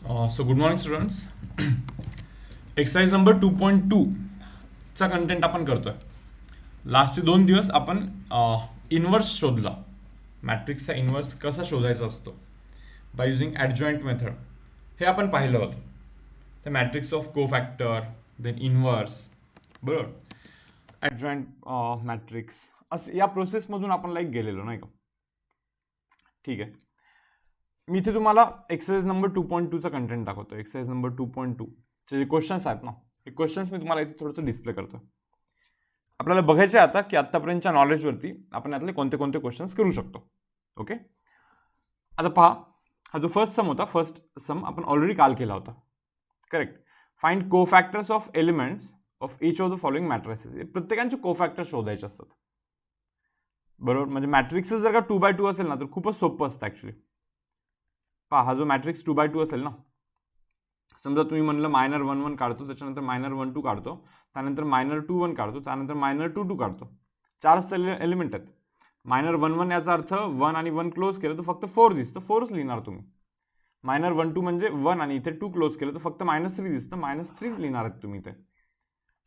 So good morning students. Exercise number 2.2 चा content आपण करतोय. लास्टचे 2 दिवस आपण इन्व्हर्स शोधला. मॅट्रिक्सचा इन्व्हर्स कसा शोधायचा असतो बाय युझिंग ॲडजॉईंट मेथड हे आपण पाहिलं होतं. तर मॅट्रिक्स ऑफ को फॅक्टर, देन इन्व्हर्स, बरोबर, ॲडजॉईंट मॅट्रिक्स, असं या प्रोसेसमधून आपण गेलेलो नाही का. ठीक आहे. मी इथे तुम्हाला एक्सरसाइज नंबर 2.2चा कंटेंट दाखवतो. एक्सरसाइज नंबर 2.2 चे जे क्वेश्चन्स आहेत ना, हे क्वेश्चन्स मी तुम्हाला इथे थोडंसं डिस्प्ले करतो. आपल्याला बघायचे आता की आत्तापर्यंतच्या नॉलेजवरती आपण यातले कोणते कोणते क्वेश्चन्स करू शकतो. ओके, आता पहा, हा जो फर्स्ट सम होता, फर्स्ट सम आपण ऑलरेडी काल केला होता. Correct. Find cofactors of elements of each of the following matrices. प्रत्येकांचे कोफॅक्टर शोधायचे असतात, बरोबर. म्हणजे मॅट्रिक्स जर का 2x2 असेल ना तर खूपच सोपं असतं ॲक्च्युली. पहा, हा जो मॅट्रिक्स 2x2 असेल ना, समजा तुम्ही म्हणलं -1 1 काढतो, त्याच्यानंतर -1 2 काढतो, त्यानंतर -2 1 काढतो, त्यानंतर -2 2 काढतो. 4च एलिमेंट आहेत. -1 1 याचा अर्थ 1 आणि 1 क्लोज केलं तर फक्त 4 दिसतं, 4च लिहिणार तुम्ही. -1 2 म्हणजे 1 आणि इथे 2 क्लोज केलं तर फक्त -3 दिसतं, -3च लिहिणार आहेत तुम्ही इथे.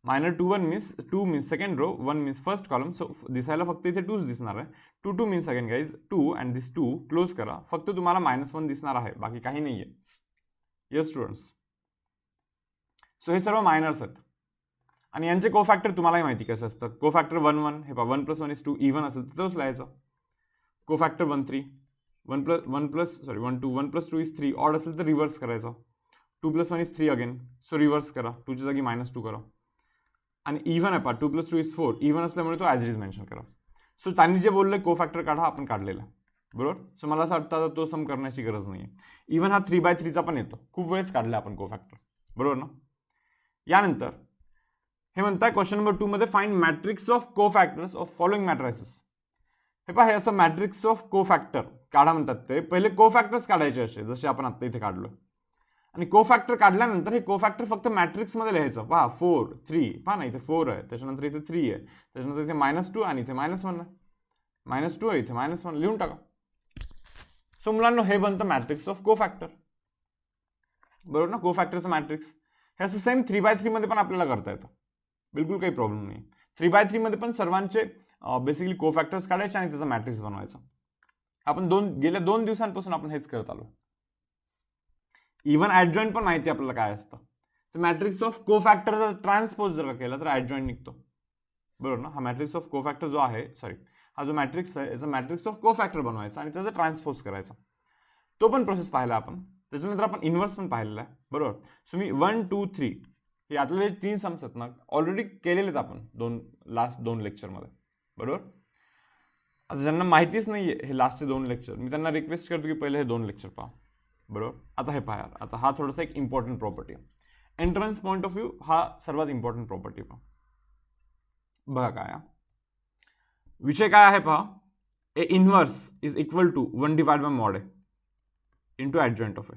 -2 1 means 2 means second row, 1 means first column, so दिसायला फक्त इथे 2च दिसणार आहे. 2 2 means again guys 2 and this 2 close करा, फक्त तुम्हाला -1 दिसणार आहे, बाकी काही नाही आहे. Yes students. सो हे सर्व मायनर्स आहेत आणि यांचे कोफॅक्टर तुम्हालाही माहिती कसे असतात. कोफॅक्टर 1 1, हे पहा 1 + 1 = 2, इव्हन असेल तर तोच लिहायचा. कोफॅक्टर 1 3, 1 2 1 + 2 = 3, ऑड असेल तर रिव्हर्स करायचा. 2 + 1 = 3 अगेन, सो रिव्हर्स करा, 2च्या जागी -2 करा. आणि इव्हन आहे पहा, 2 + 2 = 4, इव्हन असल्यामुळे तो ॲज इज मेन्शन करा. सो त्यांनी जे बोललं कोफॅक्टर काढा, आपण काढलेला, बरोबर. सो मला असं वाटतं आता तो सम करण्याची गरज नाही आहे. इव्हन हा 3/3चा पण येतो, खूप वेळेस काढला आपण कोफॅक्टर, बरोबर ना. यानंतर हे म्हणताय क्वेश्चन नंबर 2 मध्ये find matrix of cofactors of following matrices. हे पहा, हे असं मॅट्रिक्स ऑफ कोफॅक्टर काढा म्हणतात. ते पहिले कोफॅक्टर्स काढायचे असे जसे आपण आता इथे काढलो. आणि कोफॅक्टर काढल्यानंतर हे कोफॅक्टर फक्त मॅट्रिक्समध्ये लिहायचं. पहा 4 3, पहा ना इथे 4 आहे, त्याच्यानंतर इथे 3 आहे, त्याच्यानंतर इथे -2 आणि इथे -1 आहे, -2 आहे इथे -1 लिहून टाका. सो मुलांना हे बनतं मॅट्रिक्स ऑफ कोफॅक्टर, बरोबर ना. कोफॅक्टरचं मॅट्रिक्स हे असं सेम 3/3 मध्ये पण आपल्याला करता येतं, बिलकुल काही प्रॉब्लेम नाही. 3/3 मध्ये पण सर्वांचे बेसिकली कोफॅक्टर्स काढायचे आणि त्याचा मॅट्रिक्स बनवायचा. आपण गेल्या 2 दिवसांपासून आपण हेच करत आलो. इव्हन ॲडजॉईंट पण माहिती आपल्याला काय असतं. तर मॅट्रिक्स ऑफ कोफॅक्टरचा ट्रान्सपोज जर का केला तर ॲडजॉईंट निघतो, बरोबर ना. हा मॅट्रिक्स ऑफ कोफॅक्टर जो आहे, सॉरी, हा जो मॅट्रिक्स आहे याचा मॅट्रिक्स ऑफ कोफॅक्टर बनवायचा आणि त्याचा ट्रान्सपोज करायचा. तो पण प्रोसेस पाहिला आपण. त्याच्यानंतर आपण इन्व्हर्स पण पाहिलेला आहे, बरोबर. सो मी 1 2 3 हे यातले 3 सम्स आहेत ना, ऑलरेडी केलेले आहेत आपण लास्ट 2 लेक्चरमध्ये, बरोबर. आता ज्यांना माहितीच नाही आहे हे लास्टचे 2 लेक्चर, मी त्यांना रिक्वेस्ट करतो की पहिले हे 2 लेक्चर पहा, बरोबर. आता हे पहा, आता हा थोडासा एक इम्पॉर्टंट प्रॉपर्टी आहे. एंट्रन्स पॉईंट ऑफ व्ह्यू हा सर्वात इम्पॉर्टंट प्रॉपर्टी पहा. बघा काय विषय काय आहे पहा. A inverse is equal to 1/mod A into adjoint of A,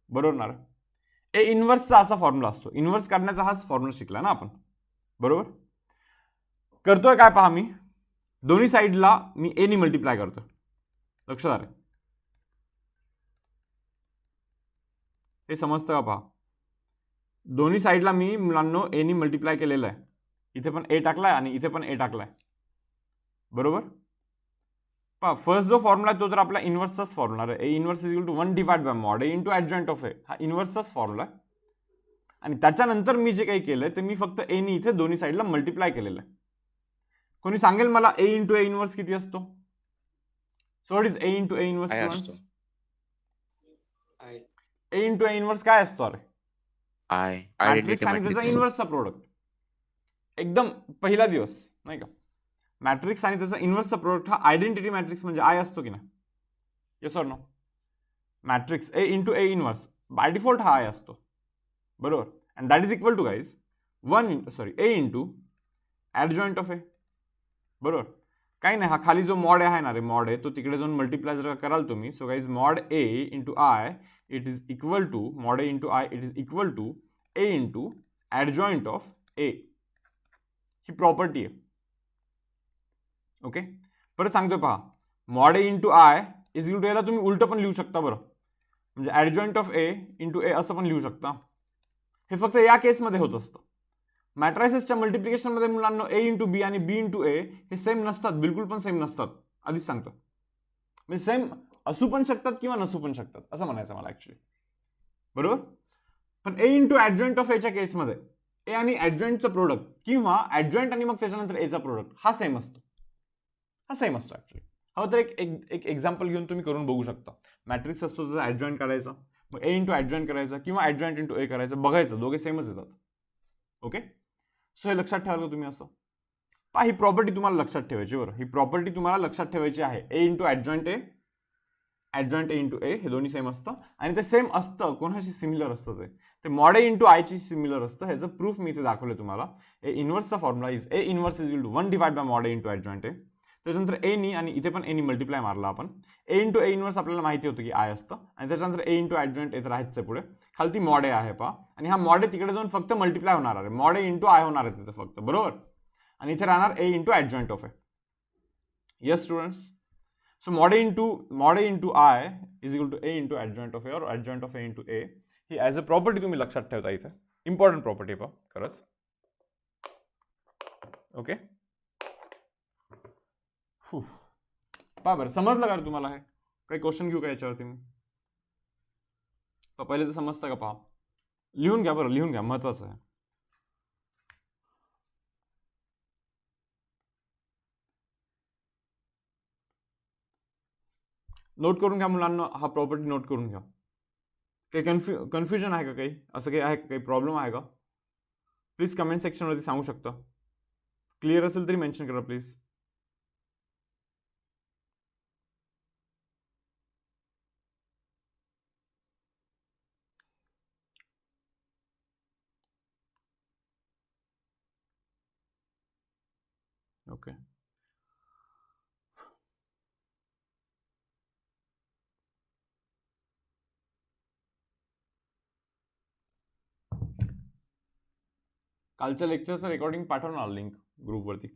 बरोबर ना. ए इन्व्हर्सचा असा फॉर्म्युला असतो. इन्व्हर्स काढण्याचा हाच फॉर्म्युला शिकला ना आपण, बरोबर. करतोय काय पहा, मी दोन्ही साईडला मी ए नी मल्टिप्लाय करतोय, लक्षात आलं. हे समजतं का पहा. दोन्ही साईडला मी मुलांनो ए नी मल्टिप्लाय केलेलं आहे. इथे पण ए टाकलाय आणि इथे पण ए टाकलाय, बरोबर. पहा, फर्स्ट जो फॉर्म्युला आहे तो तर आपला इन्व्हर्सचाच फॉर्म्युला आहे. A inverse is equal to 1/mod A into adjoint of A, हा इन्व्हर्सचाच फॉर्म्युला आहे. आणि त्याच्यानंतर मी जे काही केलंय ते मी फक्त ए नी इथे दोन्ही साईडला मल्टिप्लाय केलेलं आहे. कोणी सांगेल मला ए इंटू ए इन्व्हर्स किती असतो? So what is a into A inverse students? A into A inverse काय असतो? अरे मॅट्रिक्स आणि त्याचा इन्व्हर्सचा प्रोडक्ट. एकदम पहिला दिवस नाही का. मॅट्रिक्स आणि त्याचा इन्व्हर्सचा प्रोडक्ट हा आयडेंटिटी मॅट्रिक्स म्हणजे आय असतो की नाही? Yes or no? Matrix A into A inverse by default हा आय असतो, बरोबर. And that is equal to guys A into adjoint of A, बरोबर. काही नाही, हा खाली जो मॉड आहे ना रे, मॉड आहे तो तिकडे जाऊन मल्टिप्लाय जर कराल तुम्ही. So guys mod A into I it is equal to mod A into I it is equal to A into adjoint of A. ही प्रॉपर्टी आहे, ओके. परत सांगतोय पहा, mod A into I is equal to, याला तुम्ही उलट पण लिहू शकता, बरं. म्हणजे ॲडजॉइंट ऑफ ए इंटू ए असं पण लिहू शकता. हे फक्त या केसमध्ये होत असतं. मॅट्रायसेसच्या मल्टिप्लिकेशनमध्ये मुलांना ए इंटू बी आणि बी इंटू ए हे सेम नसतात, बिलकुल पण सेम नसतात, आधीच सांगतो. म्हणजे सेम असू पण शकतात किंवा नसू पण शकतात असं म्हणायचं मला ॲक्च्युली, बरोबर. पण ए इंटू ॲडजॉइंट ऑफ एच्या केसमध्ये ए आणि ॲडजॉइंटचं प्रोडक्ट किंवा ॲडजॉइंट आणि मग त्याच्यानंतर एचा प्रोडक्ट हा सेम असतो, ॲक्च्युली. हवं तर एक एक्झाम्पल घेऊन तुम्ही करून बघू शकता. मॅट्रिक्स असतो त्याचा ॲडजॉइंट करायचा, मग ए इंटू ॲडजॉइंट करायचा किंवा ॲडजॉइंट इंटू ए करायचं, बघायचं दोघे सेमच येतात. ओके, सो हे लक्षात ठेवायला तुम्ही असं पहा. ही प्रॉपर्टी तुम्हाला लक्षात ठेवायची, बरं. ही प्रॉपर्टी तुम्हाला लक्षात ठेवायची आहे. ए इंटू ॲडजॉइंट ए, ॲडजॉइंट ए इंटू ए हे दोन्ही सेम असतं आणि ते सेम असतं कोणाशी सिमिलर असतं ते मॉड ए इंटू आयची सिमिलर असतं. ह्याचं प्रूफ मी इथे दाखवलं तुम्हाला. ए इन्व्हर्सचा formula is A inverse is equal to 1 divide by mod A into adjoint A. त्याच्यानंतर ए नी आणि इथे पण ए नी मल्टिप्लाय मारला आपण. ए इंटू ए इन्व्हर्स आपल्याला माहिती होतं की आय असतं आणि त्याच्यानंतर ए इंटू ॲडजॉइंट ए तर आहेच पुढे. खालती मॉड ए आहे पहा आणि हा मॉड ए तिकडे जाऊन फक्त मल्टिप्लाय होणार आहे. मॉड ए इंटू आय होणार आहे तिथे फक्त, बरोबर. आणि इथे राहणार A into adjoint of A. Yes students. So mod A into I is equal to A into adjoint of A और adjoint of A into A. ही ॲज अ प्रॉपर्टी तुम्ही लक्षात ठेवता इथे. इम्पॉर्टंट प्रॉपर्टी पहा खरंच. ओके, पहा बरं, समजलं का तुम्हाला? हे काही क्वेश्चन घेऊ का याच्यावरती मी? पहिले तर समजतं का? पहा, लिहून घ्या बरं, लिहून घ्या, महत्वाचं आहे. नोट करून घ्या मुलांना, हा प्रॉपर्टी नोट करून घ्या. काही कन्फ्युजन आहे का? काही असं काही आहे का? काही प्रॉब्लेम आहे का? प्लीज कमेंट सेक्शनवरती सांगू शकता. क्लिअर असेल तरी मेन्शन करा प्लीज. ओके, कालच्या लेक्चरचं रेकॉर्डिंग पाठवणार लिंक ग्रुपवरती.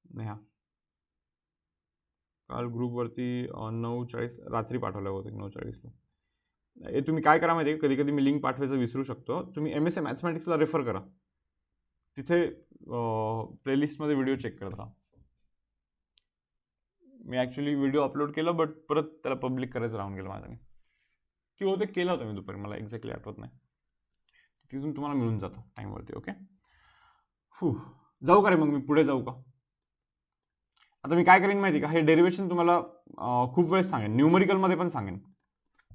नाही, हा काल ग्रुपवरती 9:40 रात्री पाठवलं होतं, 9:40ला. हे तुम्ही काय करा माहिती आहे, कधी कधी मी लिंक पाठवायचं विसरू शकतो. तुम्ही MSc मॅथमॅटिक्सला रेफर करा, तिथे प्लेलिस्टमध्ये व्हिडिओ चेक करत राहा. मी ॲक्च्युली व्हिडिओ अपलोड केलं बट परत त्याला पब्लिक करायचं राहून गेलं माझ्याने, किंवा ते केलं होतं मी दुपारी, मला एक्झॅक्टली आठवत नाही. तिथून तुम्हाला मिळून जातं टाईमवरती. ओके, जाऊ का रे मग? मी पुढे जाऊ का? आता मी काय करेन माहिती का, हे डेरिवेशन तुम्हाला खूप वेळेस सांगेन, न्यूमरिकलमध्ये पण सांगेन.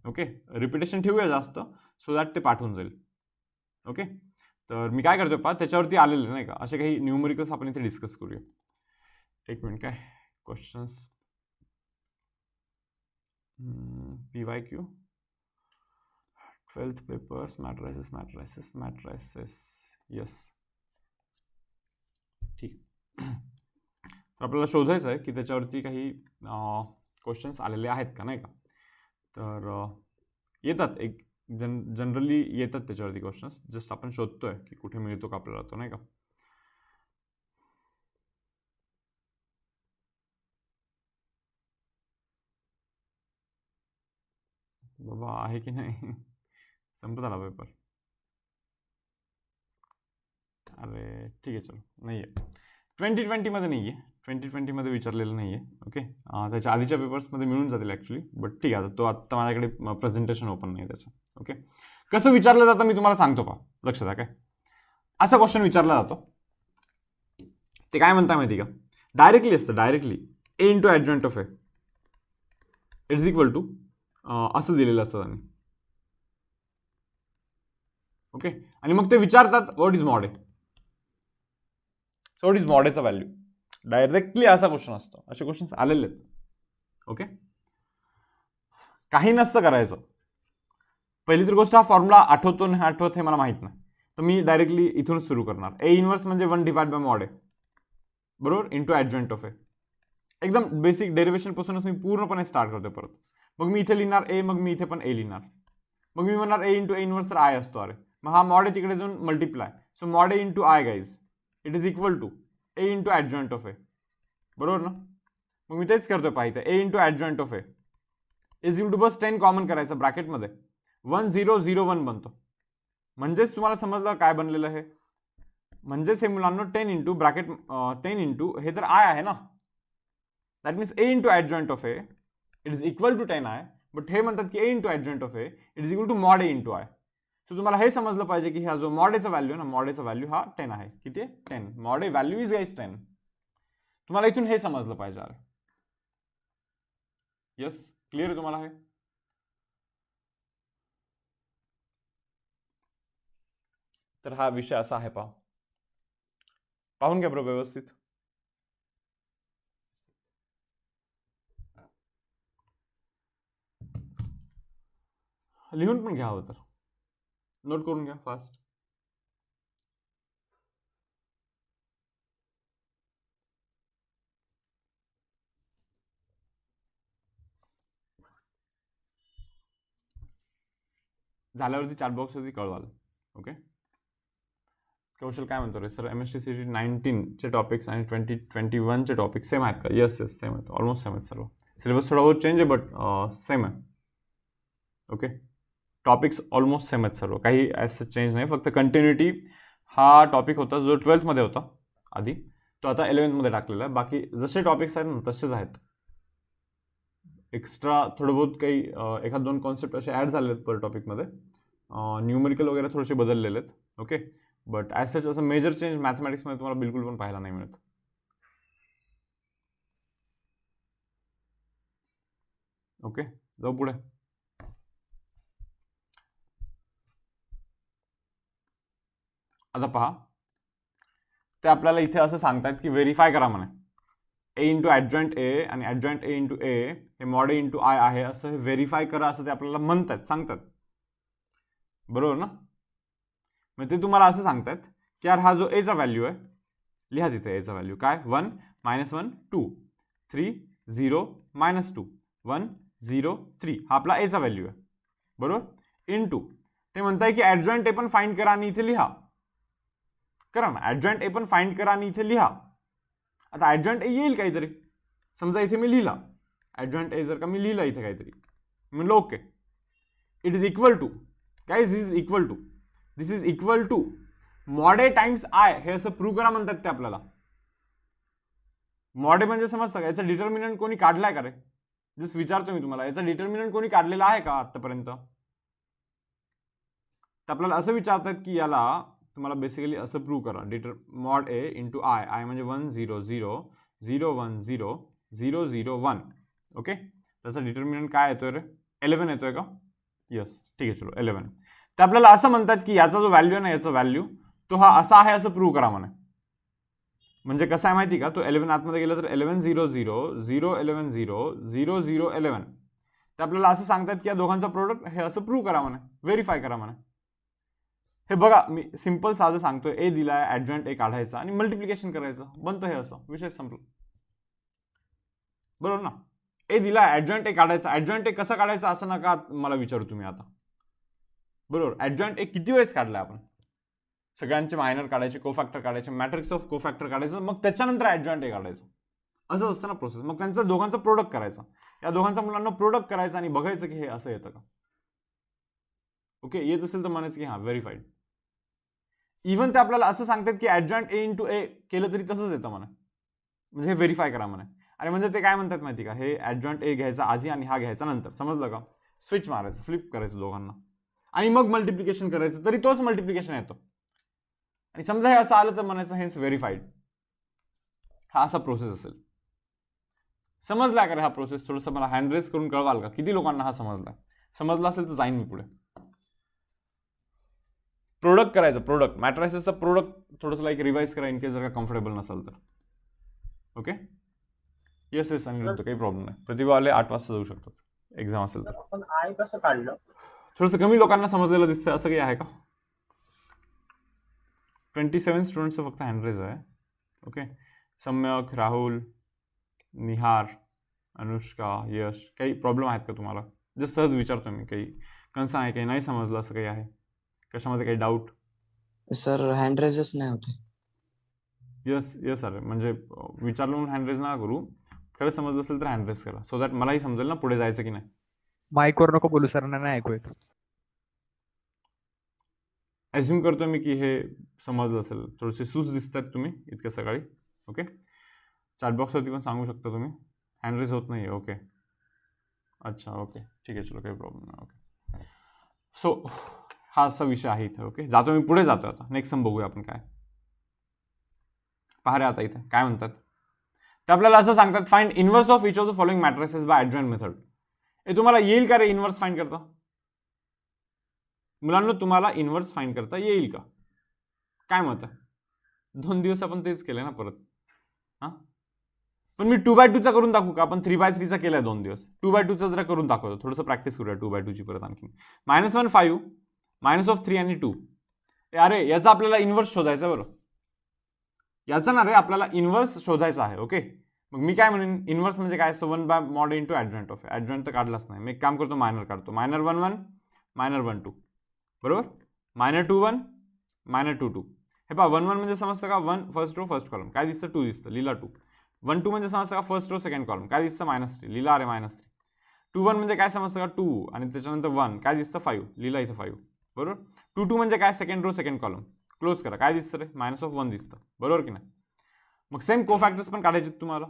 ओके, रिपिटेशन ठेवूया जास्त, सो दॅट ते पाठवून जाईल. ओके, तर मी काय करतोय पहा, त्याच्यावरती आलेले नाही का असे काही न्यूमरिकल्स आपण इथे डिस्कस करूया. एक मिनिट, काय questions? PYQ 12th papers, matrices. Yes, ठीक. तर आपल्याला शोधायचं आहे की त्याच्यावरती काही क्वेश्चन्स आलेले आहेत का, नाही का. तर येतात, एक जनरली येतात त्याच्यावरती क्वेश्चन्स. जस्ट आपण शोधतोय की कुठे मिळतो का आपल्याला तो, नाही का. बाबा आहे की नाही? संपत आला पेपर. अरे ठीक आहे, चलो. नाही आहे 2020मध्ये, नाही आहे 2020मध्ये विचारलेलं नाही आहे. ओके, त्याच्या आधीच्या पेपर्समध्ये मिळून जातील ॲक्च्युली, बट ठीक आहे. तो आत्ता माझ्याकडे प्रेझेंटेशन ओपन नाही त्याचं. ओके, कसं विचारलं जातं मी तुम्हाला सांगतो पहा, लक्षात आहे काय. असा क्वेश्चन विचारला जातो, ते काय म्हणता माहिती का, डायरेक्टली असतं, directly A into adjoint of A is equal to असं दिलेलं असतं त्यांनी. ओके, आणि मग ते विचारतात what is mod A. So what is mod एचा व्हॅल्यू. डायरेक्टली असा क्वेश्चन असतो, असे क्वेश्चन्स आलेले आहेत. ओके, काही नसतं करायचं. पहिली तर गोष्ट, हा फॉर्म्युला आठवतो नाही आठवत हे मला माहित नाही, तर मी डायरेक्टली इथूनच सुरू करणार. ए इन्व्हर्स म्हणजे 1 डिवाइड बाय मॉड ए, बरोबर, इंटू ॲडजॉइंट ऑफ ए. एकदम बेसिक डेरिवेशन पासूनच मी पूर्णपणे स्टार्ट करतो परत. मग मी इथे लिहिणार ए, मग मी इथे पण ए लिहिणार. मग मी म्हणणार ए इंटू ए इन्व्हर्स तर आय असतो. अरे मग हा मॉड ए तिकडे जाऊन multiply, so mod A into I guys it is equal to A into adjoint of A, बरोबर ना. मग मी तेच करतो पाहिजे, A into adjoint of A is equal to बस 10 कॉमन करायचं ब्रॅकेटमध्ये 1001 बनतो. म्हणजेच तुम्हाला समजलं काय बनलेलं आहे. म्हणजेच हे मुलांना 10 इंटू ब्रॅकेट 10 इंटू हे तर आय आहे ना, that means A into adjoint of A it is equal to 10 I. But हे म्हणतात की A into adjoint of A it is equal to mod A into I. So तुम्हाला हे समजलं पाहिजे की हा जो मॉड एचा व्हॅल्यू आहे ना, मॉड एचा व्हॅल्यू हा 10 आहे. किती आहे? 10. Mod a value is guys 10. तुम्हाला इथून हे समजलं पाहिजे. अरे यस, क्लिअर आहे तुम्हाला हे? तर हा विषय असा आहे, पाहून घ्या बरं व्यवस्थित. लिहून पण घ्या हवं तर, नोट करून घ्या फास्ट. झाल्यावरती चॅट बॉक्सवरती कळवाल. ओके. कौशल काय म्हणतो रे सर, MSTCT 19चे टॉपिक्स आणि 2021चे टॉपिक्स सेम आहेत का? येस येस, सेम आहेत, ऑलमोस्ट सेम आहेत सर्व. सिलेबस थोडा बहुत चेंज आहे बट सेम आहे. ओके. टॉपिक्स ऑलमोस्ट सेम आहेत सर्व, काही असं चेंज नाही. फक्त कंटिन्युटी हा टॉपिक होता जो 12th होता आधी, तो आता 11th टाकलेला आहे. बाकी जसे टॉपिक्स आहेत ना तसेच आहेत. एक्स्ट्रा थोडं बहुत काही एखाद दोन कॉन्सेप्ट असे ॲड झाले आहेत पर टॉपिकमध्ये. न्यूमेरिकल वगैरे थोडेसे बदललेले आहेत. ओके. बट ॲज सच असं मेजर चेंज मॅथमॅटिक्समध्ये तुम्हाला बिलकुल पण पाहायला नाही मिळत. ओके, जाऊ पुढे. आता पहा, ते आपल्याला इथे असं सांगतात की व्हेरीफाय करा म्हणे. ए इंटू ॲडजॉइंट ए आणि ॲडजॉइंट ए इंटू ए हे मॉड ए इंटू आय आहे, असं हे व्हेरीफाय करा असं ते आपल्याला म्हणतात, सांगतात. बरोबर ना? मग ते तुम्हाला असं सांगतात की यार हा जो एचा व्हॅल्यू आहे, लिहा तिथे एचा व्हॅल्यू काय, 1 -1 2 3 0 -2 1 0 3 हा आपला एचा व्हॅल्यू आहे. बरोबर. इंटू ते म्हणताय की ॲडजॉइंट ए पण फाइंड करा आणि इथे लिहा. करा ना, ॲडजॉइंट ए पण फाइंड करा आणि इथे लिहा. आता ॲडजॉइंट ए येईल काहीतरी, समजा इथे मी लिहिला ॲडजॉइंट ए, जर का मी लिहिला इथे काहीतरी, म्हणलं okay, it is equal to guys, this is equal to mod A times I, हे असं प्रूव्ह करा म्हणतात ते आपल्याला. मॉड ए म्हणजे समजतं का, याचा डिटर्मिनंट कोणी काढलाय का रे? जस्ट विचारतो मी तुम्हाला, याचा डिटर्मिनंट कोणी काढलेला आहे का आतापर्यंत? तर आपल्याला असं विचारतात की याला तुम्हाला बेसिकली असं प्रूव्ह करा, mod A into I, I म्हणजे 1 0 0 0 1 0 0 0 1. ओके. त्याचा डिटर्मिनंट काय येतोय रे? 11 येतोय का? येस, ठीक आहे, चलो 11. तर आपल्याला असं म्हणतात की याचा जो व्हॅल्यू आहे ना, याचा व्हॅल्यू तो हा असा आहे असं प्रूव्ह करा म्हणे. म्हणजे कसं आहे माहिती का, तो 11 आतमध्ये गेला तर 11 0 0 0 11 0 0 0 11. तर आपल्याला असं सांगतात की या दोघांचा प्रोडक्ट हे असं प्रूव्ह करा म्हणे, व्हेरीफाय करा म्हणे. हे बघा, मी सिंपल साधं सांगतोय, ए दिलाय, ॲडजॉइंट ए काढायचा आणि मल्टिप्लिकेशन करायचं, बनतं हे असं, विषय संपला. बरोबर ना? ए दिला, ॲडजॉइंट ए काढायचा, ॲडजॉइंट ए कसं काढायचं असं नका मला विचारू तुम्ही आता. बरोबर. ॲडजॉइंट ए किती वेळेस काढलाय आपण? सगळ्यांचे मायनर काढायचे, कोफॅक्टर काढायचे, मॅट्रिक्स ऑफ कोफॅक्टर काढायचं, मग त्याच्यानंतर ॲडजॉइंट ए काढायचं. असं असतं ना प्रोसेस. मग त्यांचं दोघांचं प्रोडक्ट करायचं, या दोघांच्या मुलांना प्रोडक्ट करायचं आणि बघायचं की हे असं येतं का. ओके, येत असेल तर म्हणायचं की हां व्हेरीफाईड. इव्हन ते आपल्याला असं सांगतात की ॲडजॉइंट ए इंटू ए केलं तरी तसंच येतं म्हणा, म्हणजे हे व्हेरीफाय करा म्हणा. आणि म्हणजे ते काय म्हणतात माहिती का, हे ॲडजॉइंट ए घ्यायचा आधी आणि हा घ्यायचा नंतर, समजलं का? स्विच मारायचं, फ्लिप करायचं दोघांना आणि मग मल्टिप्लिकेशन करायचं, तरी तोच मल्टिप्लिकेशन येतो. आणि समजा हे असं आलं तर म्हणायचं हेच व्हेरीफाईड. हा असा प्रोसेस असेल. समजला का रे हा प्रोसेस? थोडंसं मला हँड रेस करून कळवाल का, किती लोकांना हा समजला असेल तर जाईन मी पुढे. प्रोडक्ट करायचं, प्रोडक्ट मॅट्रायसेसचा प्रोडक्ट थोडंसं लाईक रिवाइज करा इन केस जर का कम्फर्टेबल नसेल तर. ओके. येस येस, आणि काही प्रॉब्लेम नाही. प्रतिभावाले 8 वाजता जाऊ शकतो एक्झाम असेल तर. आपण आय कसं काढलं? थोडंसं कमी लोकांना समजलेलं दिसतंय, असं काही आहे का? 27 स्टुडंट्सचं फक्त हँडरेज आहे. ओके. सम्यक, राहुल, निहार, अनुष्का, यश, काही प्रॉब्लेम आहेत का तुम्हाला? जस्ट सहज विचारतो मी, काही कन्सर्न आहे, काही नाही समजलं असं काही आहे कशामध्ये, काही डाऊट? सर हँडरेजच नाही होते. यस यस सर, म्हणजे विचारलं म्हणून हँडरेज नका करू, खरं समजलं असेल तर हँडरेज करा, सो दॅट मलाही समजेल ना पुढे जायचं की नाही. माईकवर नको बोलू, सरांना नाही ऐकू येत. ॲझ्युम करतो मी की हे समजलं असेल. थोडेसे सूस दिसतात तुम्ही इतक्या सकाळी. ओके, चॅटबॉक्सवरती पण सांगू शकता तुम्ही. हँड रेज होत नाही आहे. ओके, अच्छा, ओके, ठीक आहे, चलो, काही प्रॉब्लेम नाही. ओके, सो हा असा विषय आहे इथे. ओके, जातो मी, पुढे जातो आता. नेक्स्ट सम बघूया आपण काय. पहा रे आता इथे काय म्हणतात. तर आपल्याला असं सांगतात, find inverse of each of the following matrices by adjoint method. हे तुम्हाला येईल का रे इनवर्स फाइंड करता? मुलांना तुम्हाला इनवर्स फाइंड करता येईल का? काय मत आहे? 2 दिवस आपण तेच केलंय ना परत. हां, पण मी 2x2 चा करून दाखवू का? आपण 3x3 चा केलाय 2 दिवस. 2x2 चा जरा करून दाखवतो. थोडंसं प्रॅक्टिस करूया 2x2 ची परत आणखी. -1 5 -3 आणि 2. अरे याचा आपल्याला इनवर्स शोधायचा बरं. याचा ना रे आपल्याला इनवर्स शोधायचा आहे. ओके, मग मी काय म्हणेन, इनवर्स म्हणजे काय? So 1 by mod into adjoint of. Adjoint तर काढलाच नाही. मी एक काम करतो, मायनर काढतो. -1 1 -1 2. बरोबर, -2 1 -2 2. हे पहा, 1 1 म्हणजे समजतं का? 1 फर्स्ट रो फर्स्ट कॉलम, काय दिसतं? 2 दिसतं, लिहिला 2. 1 2 म्हणजे समजतं का? फर्स्ट रो सेकंड कॉलम, काय दिसतं? -3, लिहिला अरे -3. 2 1 म्हणजे काय समजतं का? 2 आणि त्याच्यानंतर 1, काय दिसतं? 5, लिहिला इथं 5. बरोबर. 2 2 म्हणजे काय? Second row second column, close करा, काय दिसतं रे? -1 दिसतं. बरोबर की नाही? मग सेम कोफॅक्टर्स पण काढायचे तुम्हाला.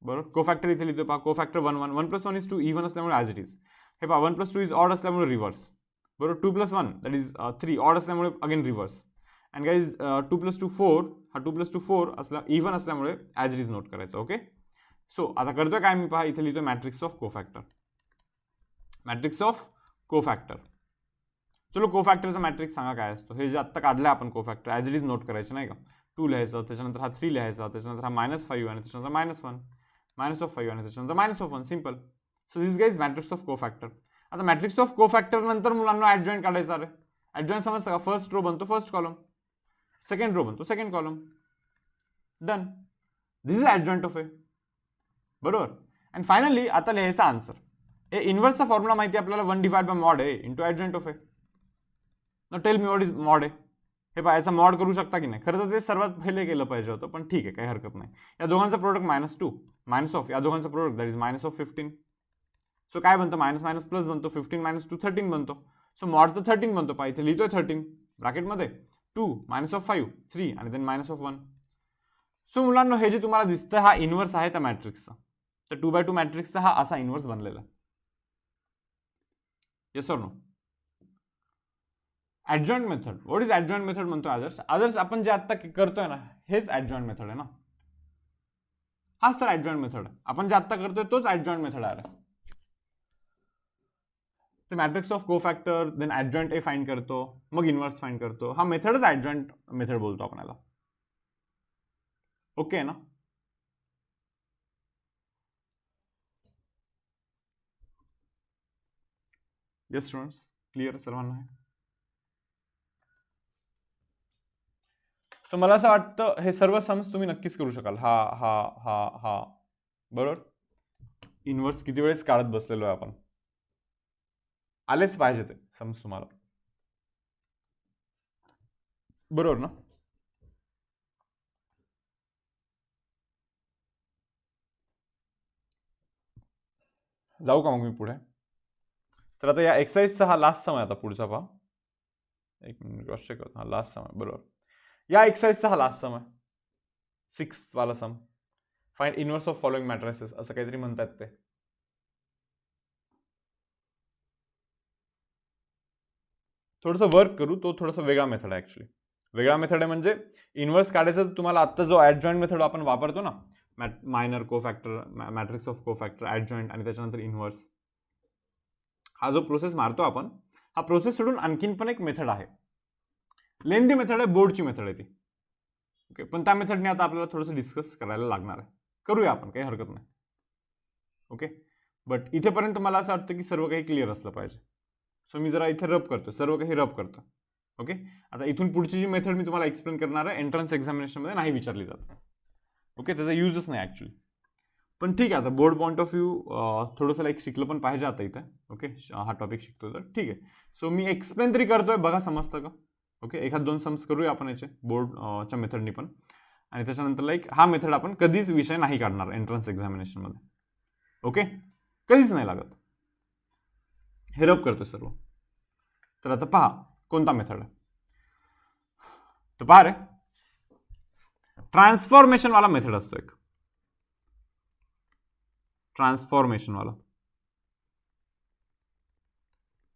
बरोबर, कोफॅक्टर इथे लिहितो पहा. कोफॅक्टर 1 1 1 + 1 is 2, इव्हन असल्यामुळे ॲज इट इज. हे पहा, 1 + 2 इज ऑड असल्यामुळे रिव्हर्स. बरोबर, 2 + 1 दॅट इज 3, ऑड असल्यामुळे अगेन रिव्हर्स. अँड गाईज 2 + 2 4, हा 2 + 2 4 असला, इव्हन असल्यामुळे ॲज इट इज नोट करायचं. ओके, सो आता करतोय काय मी, पहा इथे लिहितो matrix of cofactor. Matrix of cofactor. चलो, कोफॅक्टरचा मॅट्रिक्स सांगा काय असतो. हे जे आत्ता काढलं आपण कोफॅक्टर, ॲज इट इज नोट करायचं नाही का? 2 लिहायचं, त्याच्यानंतर हा 3 लिहायचा, त्याच्यानंतर हा -5 आणि त्याच्यानंतर -1, -5 आणि त्याच्यानंतर -1. Simple. So this guys matrix of cofactor. आता मॅट्रिक्स ऑफ कोफॅक्टर नंतर मुलांना ॲडजॉइंट काढायचा. अरे ॲडजॉइंट समजतं का? फर्स्ट रो बनतो फर्स्ट कॉलम, सेकंड रो बनतो second column. Done, this is adjoint of A. बरोबर. अँड फायनली आता लिहायचा आन्सर. ए इनवर्सचा फॉर्म्युला माहिती आपल्याला, 1 divide by mod A into adjoint of A. न tell me what is mod A. हे पहा, याचा मॉड करू शकता की नाही? खरं तर ते सर्वात पहिले केलं पाहिजे होतं, पण ठीक आहे, काही हरकत नाही. या दोघांचा प्रोडक्ट -2 मायनस ऑफ या दोघांचा प्रोडक्ट दॅट इज -15. सो काय बनतं? मायनस मायनस प्लस बनतो. 15 - 2 13 बनतो. सो मॉड तर 13 बनतो. पहा इथे लिहितोय 13 ब्रॅकेटमध्ये, 2 -5 3 आणि देन -1. सो मुलांना हे जे तुम्हाला दिसतं हा इनवर्स आहे त्या मॅट्रिक्सचा. तर 2x2 मॅट्रिक्सचा हा असा इनवर्स बनलेला आहे. Yes or no? Adjoint method. What is adjoint method म्हणतो आदर्श आपण जे आत्ता करतोय ना, हेच ॲडजॉइंट मेथड आहे ना? हा सर ॲडजॉइंट मेथड आहे. आपण जे आत्ता करतोय तोच ॲडजॉइंट मेथड आहे. ते matrix of cofactor, then adjoint A find करतो, मग इनवर्स फाइंड करतो. हा मेथडच ॲडजॉइंट मेथड बोलतो आपण याला. ओके ना? येस स्टुडंट्स, क्लिअर सर्वांना आहे? सो मला असं वाटतं हे सर्व सम्स तुम्ही नक्कीच करू शकाल. हा हा हा हा बरोबर. इनवर्स किती वेळेस काढत बसलेलो आहे आपण. आलेच पाहिजे ते सम्स तुम्हाला. बरोबर ना? जाऊ का मग मी पुढे? तर आता या एक्सरसाइजचा हा लास्ट सम आहे. आता पुढचा पहा, एक मिनिट क्रॉस चेक करतो. हा लास्ट सम आहे. बरोबर, या एक्सरसाइजचा हा लास्ट सम आहे, 6th वाला sum. Find inverse of following matrices असं काहीतरी म्हणतात ते. थोडंसं वर्क करू. तो थोडासा वेगळा मेथड आहे ऍक्च्युली. वेगळा मेथड आहे म्हणजे इनवर्स काढायचं तुम्हाला आत्ता जो ॲडजॉइंट मेथड आपण वापरतो ना, मायनर कोफॅक्टर, मॅट्रिक्स ऑफ कोफॅक्टर, ॲडजॉइंट आणि त्याच्यानंतर इनवर्स, हा जो प्रोसेस मारतो आपण, हा प्रोसेस सोडून आणखीन पण एक मेथड आहे. लेंदी मेथड आहे, बोर्डची मेथड आहे ती. ओके, पण त्या मेथडने आता आपल्याला थोडंसं डिस्कस करायला लागणार आहे. करूया आपण, काही हरकत नाही. ओके, बट इथेपर्यंत मला असं वाटतं की सर्व काही क्लिअर असलं पाहिजे. सो मी जरा इथे रब करतो, सर्व काही रब करतो. ओके, आता इथून पुढची जी मेथड मी तुम्हाला एक्सप्लेन करणार आहे, एंट्रन्स एक्झामिनेशनमध्ये नाही विचारली जात. ओके, त्याचा यूजच नाही ॲक्च्युली. पण ठीक आहे, आता बोर्ड पॉईंट ऑफ व्ह्यू थोडंसं लाईक शिकलं पण पाहिजे आता इथं. ओके, हा टॉपिक शिकतो तर ठीक आहे. सो मी एक्सप्लेन तरी करतोय, बघा समजतं का? ओके, 1-2 सम्स करूया आपण याचे बोर्डच्या मेथडनी पण. आणि त्याच्यानंतर लाईक हा मेथड आपण कधीच विषय नाही काढणार एंट्रन्स एक्झामिनेशनमध्ये. ओके, कधीच नाही लागत. हे रब करतोय सर्व. तर आता पहा कोणता मेथड आहे. तर पहा रे, ट्रान्सफॉर्मेशन वाला मेथड असतो एक, ट्रान्सफॉर्मेशन वाला.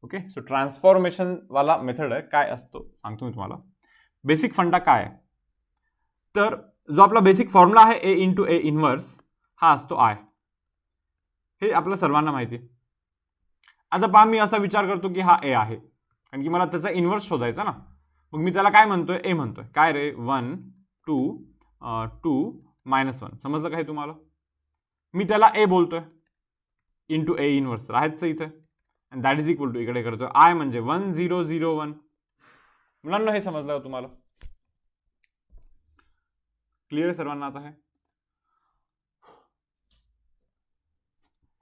ओके, सो ट्रान्सफॉर्मेशन वाला मेथड आहे. काय असतो सांगतो मी तुम्हाला. बेसिक फंडा काय आहे, तर जो आपला बेसिक फॉर्म्युला आहे ए इंटू ए इनवर्स, हा असतो आय. हे आपल्या सर्वांना माहिती आहे. आता पहा, मी असा विचार करतो की हा ए आहे, कारण की मला त्याचा इनवर्स शोधायचा ना. मग मी त्याला काय म्हणतोय, ए म्हणतोय. काय रे, 1 2 2 -1. समजलं का हे तुम्हाला. मी त्याला ए बोलतोय इंटू ए इनवर्स राहायचं इथे, आणि दॅट इज इक्वल टू इकडे करतोय आय म्हणजे 1 0 0 1. मुलांना हे समजलं का तुम्हाला. क्लिअर आहे सर्वांना आता.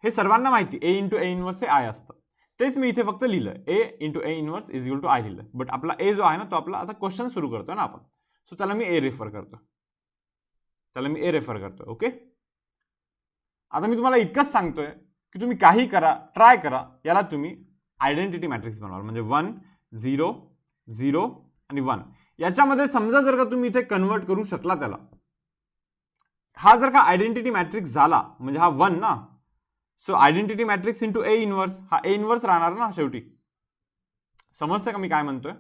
हे सर्वांना माहिती, ए इंटू ए इनवर्स हे आय असतं. तेच मी इथे फक्त लिहिलंय, A into A inverse is equal to I लिहिलंय. बट आपला ए जो आहे ना, तो आपला आता क्वेश्चन सुरू करतोय ना आपण, सो त्याला मी ए रेफर करतो. ओके, आता मी तुम्हाला इतकंच सांगतोय की तुम्ही काही करा, ट्राय करा, याला तुम्ही आयडेंटिटी मॅट्रिक्स बनवा. म्हणजे 1 0 0 आणि 1. याच्यामध्ये समजा जर का तुम्ही इथे कन्वर्ट करू शकला त्याला, हा जर का आयडेंटिटी मॅट्रिक्स झाला म्हणजे हा 1 ना, so identity matrix into A inverse, हा ए इनवर्स राहणार ना शेवटी. समजतं का मी काय म्हणतोय.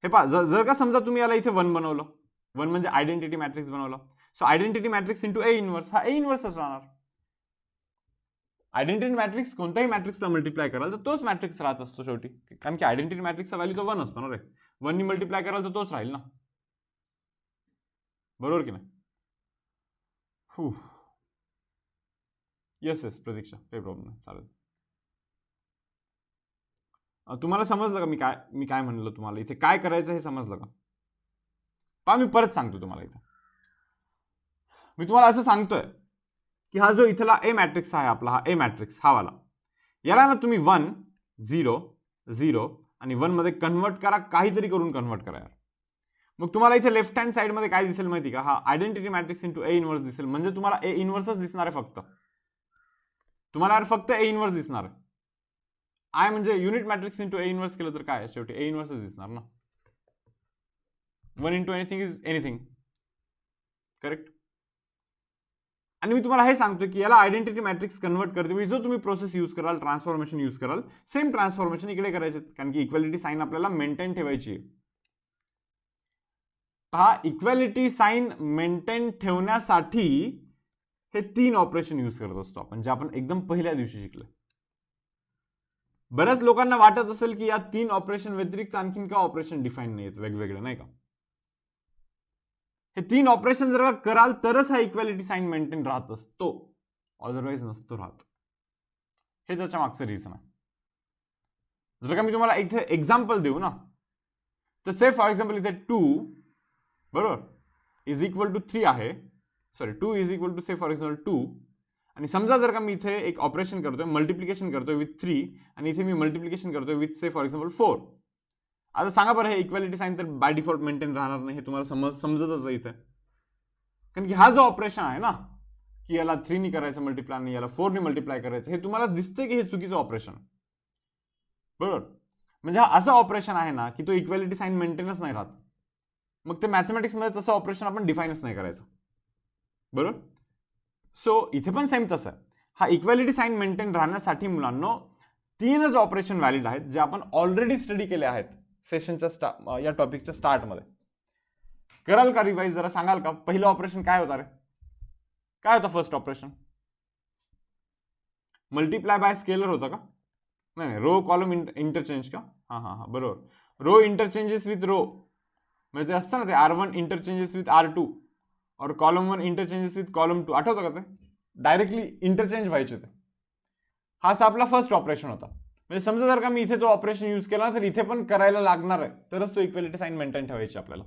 हे पहा, जर का समजा तुम्ही याला इथे 1 बनवलं, 1 म्हणजे आयडेंटिटी मॅट्रिक्स बनवलं, so identity matrix into A inverse, हा ए इनवर्सच राहणार. आयडेंटिटी मॅट्रिक्स कोणत्याही मॅट्रिक्सचा मल्टिप्लाय कराल तर तोच मॅट्रिक्स राहत असतो शेवटी, कारण की आयडेंटिटी मॅट्रिक्सचा व्हॅल्यू तो 1 असतो ना रे. 1 नी मल्टिप्लाय कराल तर तोच राहील ना, बरोबर की नाही. येस प्रतीक्षा, काही प्रॉब्लेम नाही, चालेल. तुम्हाला समजलं का मी काय म्हणलं तुम्हाला, इथे काय करायचं हे समजलं का. पहा, मी परत सांगतो तुम्हाला. इथे मी तुम्हाला असं सांगतोय की हा जो इथला ए मॅट्रिक्स आहे आपला, हा ए मॅट्रिक्स हा वाला, याला ना तुम्ही 1 0 0 आणि 1 मध्ये कन्वर्ट करा, काहीतरी करून कन्वर्ट करा यार. मग तुम्हाला इथे लेफ्ट हँड साइड मध्ये काय दिसेल माहिती का, हा identity matrix into A inverse दिसेल. म्हणजे तुम्हाला ए इनवर्सच दिसणार आहे फक्त. तुम्हाला यार फक्त ए इनवर्स दिसणार आहे. आय म्हणजे unit matrix into A inverse केलं तर काय शेवटी ए इनवर्सच दिसणार ना. 1 into anything is anything, correct. आणि मी तुम्हाला हे सांगतो की याला आयडेंटिटी मॅट्रिक्स कन्वर्ट करते जो तुम्ही प्रोसेस यूज कराल, ट्रान्सफॉर्मेशन यूज कराल, सेम ट्रान्सफॉर्मेशन इकडे करायचे, कारण की इक्वॅलिटी साइन आपल्याला मेंटेन ठेवायची आहे. हा इक्वॅलिटी साइन मेंटेन ठेवण्यासाठी हे 3 ऑपरेशन यूज करत असतो आपण, जे आपण एकदम पहिल्या दिवशी शिकले. बऱ्याच लोकांना वाटत असेल की या 3 ऑपरेशन व्यतिरिक्त आणखीन का ऑपरेशन डिफाईन नाही आहेत वेगवेगळे, नाही का. हे 3 ऑपरेशन जर का कराल तरच हा इक्वॅलिटी साइन मेंटेन राहत असतो, अदरवाईज नसतो राहत. हे त्याच्या मागचं रिझन आहे. जर का मी तुम्हाला इथे एक्झाम्पल देऊ ना, तर से फॉर एक्झाम्पल इथे 2 बरोबर इज इक्वल टू 3 आहे, sorry 2 is equal to say for example 2. आणि समजा जर का मी इथे एक ऑपरेशन करतोय, मल्टिप्लिकेशन करतोय विथ 3, आणि इथे मी मल्टिप्लिकेशन करतोय विथ से फॉर एक्झाम्पल 4. आता सांगा बरं, हे इक्वॅलिटी साइन तर बाय डिफॉल्ट मेंटेन राहणार नाही, हे तुम्हाला समजतच आहे इथे. कारण की हा जो ऑपरेशन आहे ना, की याला 3 नी करायचं मल्टिप्लाय आणि याला 4 नी मल्टिप्लाय करायचं, हे तुम्हाला दिसतंय की हे चुकीचं ऑपरेशन, बरोबर. म्हणजे हा असं ऑपरेशन आहे ना की तो इक्वॅलिटी साइन मेंटेनच नाही राहत. मग ते मॅथमॅटिक्समध्ये तसं ऑपरेशन आपण डिफाईनच नाही करायचं, बरोबर. सो इथे पण सेम तसं आहे. हा इक्वॅलिटी साइन मेंटेन राहण्यासाठी मुलांनो 3च ऑपरेशन व्हॅलिड आहेत, जे आपण ऑलरेडी स्टडी केले आहेत सेशनच्या या टॉपिकच्या स्टार्टमध्ये. कराल का रिवाइज, जरा सांगाल का. पहिलं ऑपरेशन काय होता रे, काय होतं first operation. Multiply by scalar होतं का. नाही, रो कॉलम इंटरचेंज का. हां बरोबर. रो इंटरचेंजेस विथ रो, म्हणजे ते असतं ना ते R1 इंटरचेंजेस विथ R2 और कॉलम 1 इंटरचेंजेस विथ कॉलम 2, आठवतं का ते. डायरेक्टली इंटरचेंज व्हायचे ते. हा असा आपला फर्स्ट ऑपरेशन होता. म्हणजे समजा जर का मी इथे तो ऑपरेशन यूज केला तर इथे पण करायला लागणार आहे, तरच तो इक्वॅलिटी साइन मेंटेन ठेवायची आपल्याला.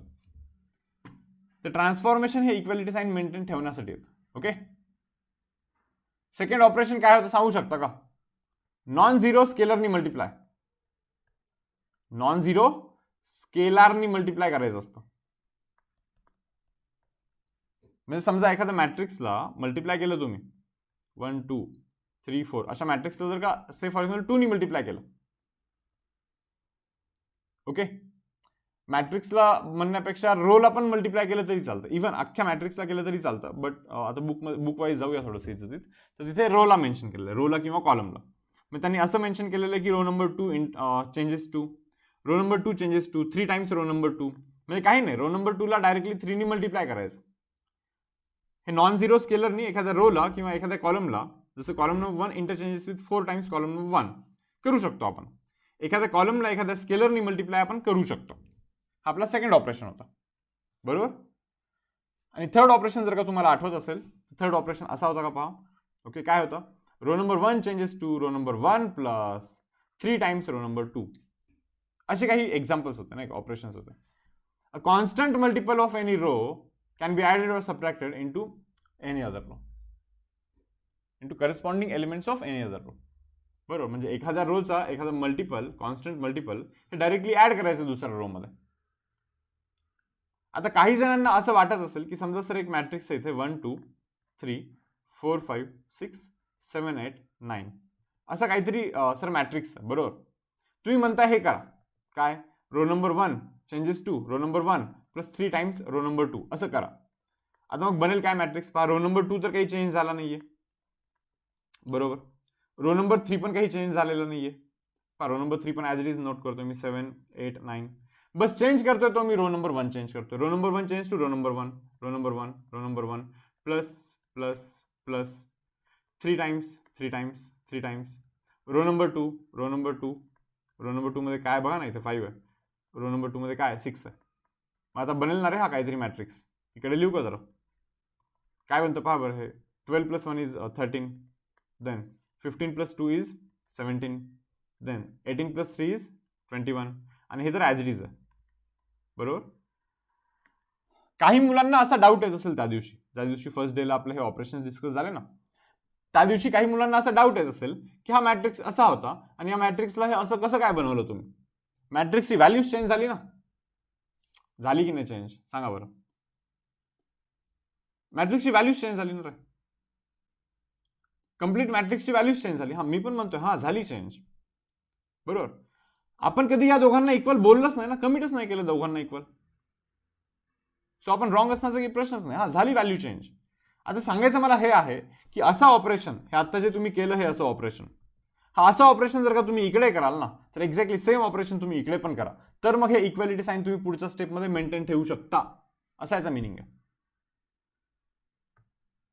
तर ट्रान्सफॉर्मेशन हे इक्वॅलिटी साइन मेंटेन ठेवण्यासाठी येतं. ओके. सेकंड ऑपरेशन काय होतं सांगू शकता का. नॉन झिरो स्केलरनी मल्टिप्लाय, नॉन झिरो स्केलारनी मल्टिप्लाय करायचं असतं. म्हणजे समजा एखाद्या मॅट्रिक्सला मल्टिप्लाय केलं तुम्ही 1 2 3 4 अशा मॅट्रिक्सचं जर का से फॉर एक्झाम्पल 2 नी मल्टिप्लाय केलं, ओके, मॅट्रिक्सला म्हणण्यापेक्षा रोला पण मल्टिप्लाय केलं तरी चालतं, इव्हन अख्ख्या मॅट्रिक्सला केलं तरी चालतं. बट आता बुक वाईज जाऊया थोडंसं इज्जतीत. तर तिथे रोला मेन्शन केलेलं आहे, रोला किंवा कॉलमला. मग त्यांनी असं मेन्शन केलेलं आहे की row number 2 changes to, row number 2 changes to 3 times row number 2. म्हणजे काही नाही, रो नंबर 2 ला डायरेक्टली 3 नी मल्टिप्लाय करायचं. हे नॉन झिरो स्केलरनी एखाद्या रोला किंवा एखाद्या कॉलमला, जसं column number 1 interchanges with 4 times column number 1 करू शकतो आपण. एखाद्या कॉलमला एखाद्या स्केलरनी मल्टिप्लाय आपण करू शकतो. हा आपला सेकंड ऑपरेशन होता, बरोबर. आणि थर्ड ऑपरेशन जर का तुम्हाला आठवत असेल, थर्ड ऑपरेशन असा होता का पहा. ओके, काय होतं, row number 1 changes to row number 1 plus 3 times row number 2. असे काही एक्झाम्पल्स होते नाही, ऑपरेशन्स होते. A constant multiple of any row can be added और subtracted into any other row, into corresponding elements of any other row. बरोबर, म्हणजे एखाद्या रोचा एखादा मल्टिपल, कॉन्स्टंट मल्टिपल हे डायरेक्टली ॲड करायचं दुसऱ्या रो मध्ये. आता काही जणांना असं वाटत असेल की समजा सर एक मॅट्रिक्स आहे इथे 1 2 3 4 5 6 7 8 9 असा काहीतरी सर मॅट्रिक्स आहे, बरोबर. तुम्ही म्हणता हे करा, काय, row number 1 changes to row number 1 plus 3 times row number 2 असं करा. आता मग बनेल काय मॅट्रिक्स पहा, रो नंबर 2 तर काही चेंज झाला नाहीये, बरोबर. रो नंबर 3 पण काही चेंज झालेला नाहीये पहा, रो नंबर 3 पण ॲज इट इज नोट करतोय मी, 7 8 9. बस चेंज करतोय तो मी रो नंबर 1 चेंज करतोय. Row number 1 change to row number 1, row number 1, row number 1 plus plus प्लस 3 times 3 times 3 times row number 2, row number 2, row number 2 मध्ये काय बघा ना, इथे 5 आहे, रो नंबर 2 मध्ये काय 6 आहे. मग आता बनेल ना रे हा काहीतरी मॅट्रिक्स. इकडे लिहू का जरा, काय बनतं पहा बरं. हे 12 plus 1 is 13, then 15 plus 2 is 17, then 18 plus 3 is 21. आणि हे तर ॲज इट इज आहे, बरोबर. काही मुलांना असा डाऊट येत असेल, त्या दिवशी फर्स्ट डेला आपलं हे ऑपरेशन डिस्कस झाले ना, त्या दिवशी काही मुलांना असा डाऊट येत असेल की हा मॅट्रिक्स असा होता आणि या मॅट्रिक्सला हे असं कसं काय बनवलं तुम्ही. मॅट्रिक्सची व्हॅल्यूज चेंज झाली ना, झाली की नाही चेंज, सांगा बरं. मॅट्रिक्सची व्हॅल्यूज चेंज झाली ना रे, कंप्लीट मॅट्रिक्सची व्हॅल्यूज चेंज झाली. हा मी पण म्हणतोय हा झाली चेंज, बरोबर. आपण कधी या दोघांना इक्वल बोललोच नाही ना, कमिटच नाही केलं दोघांना इक्वल. सो आपण रॉंग असण्याचा काही प्रश्नच नाही. हा झाली व्हॅल्यू चेंज. आता सांगायचं मला हे आहे की असं ऑपरेशन, हे आता जे तुम्ही केलं हे असं ऑपरेशन, हा असं ऑपरेशन जर का तुम्ही इकडे कराल ना, तर एक्झॅक्टली सेम ऑपरेशन तुम्ही इकडे पण करा, तर मग हे इक्वॅलिटी साईन तुम्ही पुढच्या स्टेपमध्ये मेंटेन ठेवू शकता, असा याचा मिनिंग आहे.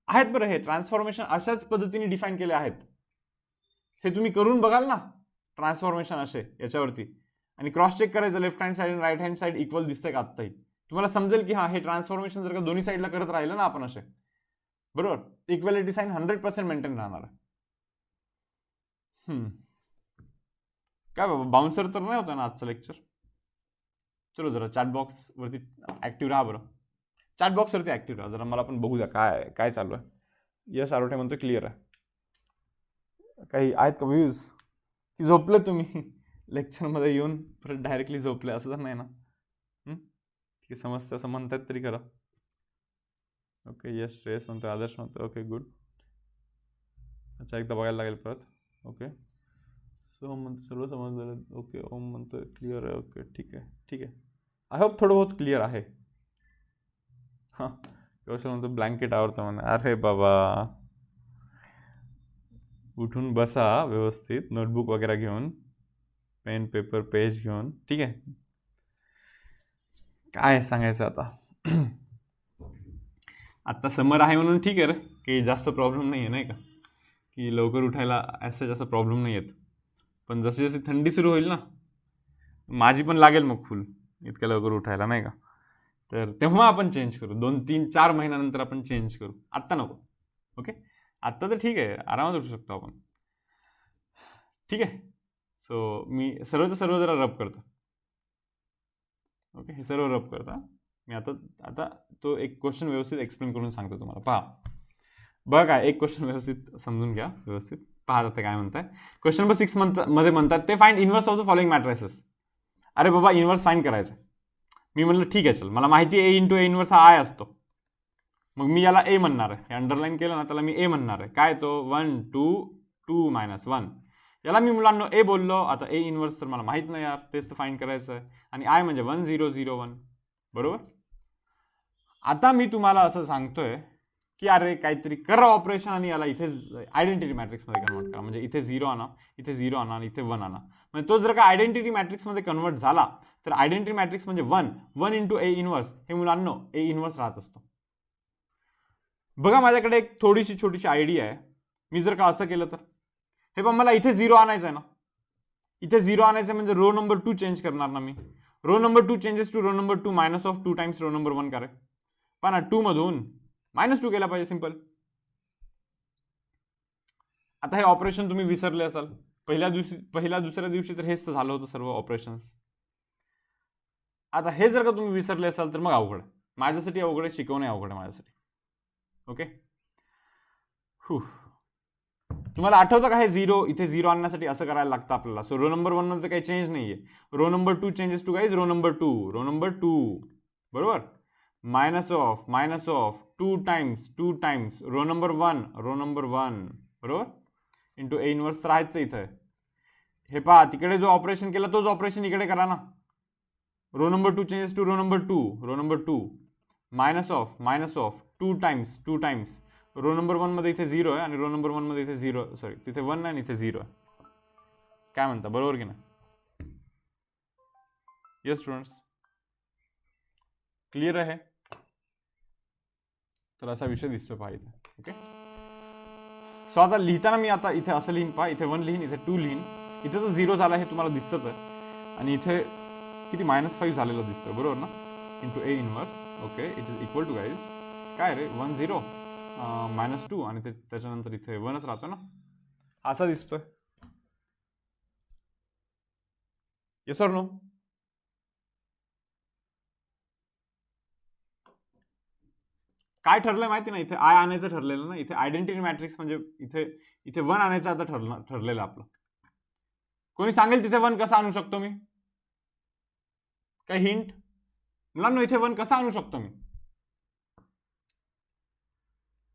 आहेत बरं, हे ट्रान्सफॉर्मेशन अशाच पद्धतीने डिफाईन केले आहेत. हे तुम्ही करून बघाल ना ट्रान्सफॉर्मेशन असे याच्यावरती, आणि क्रॉस चेक करायचं लेफ्ट हँड साईड आणि राईट हँड साईड इक्वल दिसतंय का आत्ताही, तुम्हाला समजेल की हा हे ट्रान्सफॉर्मेशन जर का दोन्ही साईडला करत राहिलं ना आपण असे, बरोबर, इक्वॅलिटी साईन 100% मेंटेन राहणार आहे. काय बाबा, बाउन्सर तर नाही होता ना आजचं लेक्चर. चलो जरा चॅट बॉक्स वरती ऍक्टिव्ह राहा बरं, चॅट बॉक्स वरती ऍक्टिव्ह राहा जरा, मला पण बघू द्या काय काय चालू आहे. यश आरोठे म्हणतो क्लिअर आहे. काही आहेत का व्ह्यूज की झोपले तुम्ही लेक्चरमध्ये येऊन परत डायरेक्टली झोपले, असं तर नाही ना. ठीक आहे, समजतं असं म्हणतात तरी करा. ओके, यश श्रेयस म्हणतो, आदर्श म्हणतो, ओके गुड. अच्छा, एकदा बघायला लागेल परत. ओके, सो म्हणतो सर्व समजलं. ओके, ओम म्हणतो क्लिअर आहे. ओके, ठीक आहे ठीक आहे, आय होप थोडं बहुत क्लिअर आहे. हां, कौशल म्हणतो ब्लँकेट आवडतं म्हणा. अरे बाबा, उठून बसा व्यवस्थित, नोटबुक वगैरे घेऊन, पेन पेपर पेज घेऊन, ठीक आहे. काय सांगायचं आता. आत्ता समर आहे म्हणून ठीक आहे रे, काही जास्त प्रॉब्लेम नाही आहे नाही का, की लवकर उठायला असं जास्त प्रॉब्लेम नाही आहेत. पण जशी जशी थंडी सुरू होईल ना, माझी पण लागेल मग फुल इतक्या लवकर उठायला नाही का, तर तेव्हा आपण चेंज करू. 2 3 4 महिन्यानंतर आपण चेंज करू, आत्ता नको. ओके, आत्ता तर ठीक आहे, आरामात उठू शकतो आपण. ठीक आहे, सो मी सर्वचं सर्व जरा रब करतो. ओके, हे सर्व रब करता मी. आता तो एक क्वेश्चन व्यवस्थित एक्सप्लेन करून सांगतो तुम्हाला. पहा बघा, काय एक क्वेश्चन व्यवस्थित समजून घ्या, व्यवस्थित पहा आता काय म्हणताय. क्वेश्चन नंबर 6 मध्ये म्हणतात ते find inverse of the following matrices. अरे बाबा, इन्व्हर्स फाइंड करायचं. मी म्हणलं ठीक आहे, चल मला माहिती आहे ए इंटू ए इन्व्हर्स हा आय असतो, मग मी याला ए म्हणणार आहे. हे अंडरलाईन केलं ना, त्याला मी ए म्हणणार आहे. काय तो 1 2 2 मायनस 1. याला मी मुलांना ए बोललो. आता ए इनवर्स तर मला माहीत नाही यार, तेच तर फाईंड करायचं आहे. आणि आय म्हणजे 1 0 0 1. बरोबर. आता मी तुम्हाला असं सांगतोय की अरे काहीतरी करा ऑपरेशन आणि याला इथे आयडेंटिटी मॅट्रिक्समध्ये कन्वर्ट करा. म्हणजे इथे 0 आणा, इथे 0 आणा आणि इथे 1 आणा. म्हणजे तो जर का आयडेंटिटी मॅट्रिक्समध्ये कन्वर्ट झाला तर आयडेंटिटी मॅट्रिक्स म्हणजे 1 इंटू ए इनवर्स हे मुलांना ए इनवर्स राहत असतो. बघा माझ्याकडे एक थोडीशी छोटीशी आयडिया आहे. मी जर का असं केलं तर हे पण मला इथे 0 आणायचं आहे ना, इथे 0 आणायचं म्हणजे रो नंबर 2 चेंज करणार ना मी. Row number 2 changes to row number 2 minus of 2 times row number 1 करे. पण 2 मधून -2 केला पाहिजे, सिंपल. आता हे ऑपरेशन तुम्ही विसरले असाल पहिल्या दुसऱ्या दिवशी तर हेच तर झालं होतं सर्व ऑपरेशन्स. आता हे जर का तुम्ही विसरले असाल तर मग अवघड. माझ्यासाठी अवघड आहे, शिकवणे अवघड आहे माझ्यासाठी. ओके. तुम्हाला आठवतं का हे 0 इथे 0 आणण्यासाठी असं करायला लागतं आपल्याला. सो रो नंबर 1 मध्ये काही चेंज नाहीये. Row number 2 changes to guys row number 2 बरोबर. Minus of 2 times row number 1 बरोबर इंटू ए इनवर्स राहायचं इथं. हे पहा तिकडे जो ऑपरेशन केला तोच ऑपरेशन इकडे करा ना. Row number 2 changes to row number 2 minus of 2 times row number 1 मध्ये इथे 0 आहे आणि रो नंबर 1 मध्ये इथे 0 सॉरी तिथे 1 आहे आणि इथे 0 आहे. काय म्हणता, बरोबर की नाही? येस स्टुडंट्स, क्लिअर आहे? तर असा विषय दिसतोय पहा इथे. ओके. सो आता लिहिताना मी आता इथे असं लिहीन पहा, इथे 1 लिहीन, इथे 2 लिहीन, इथे तर 0 झाला हे तुम्हाला दिसतच आहे आणि इथे किती -5 झालेलं दिसतोय, बरोबर ना, into A inverse. Okay. It is equal to guys काय रे 1 0 -2 आणि त्याच्यानंतर इथे 1च राहतो ना, असा दिसतोय. Yes or no? काय ठरलंय माहिती नाही, इथे आय आणायचं ठरलेलं ना, इथे आयडेंटिटी मॅट्रिक्स म्हणजे इथे 1 आणायचं आता ठरलेलं आपलं. कोणी सांगेल तिथे 1 कसा आणू शकतो मी? काय हिंट मुलांना, इथे 1 कसा आणू शकतो मी?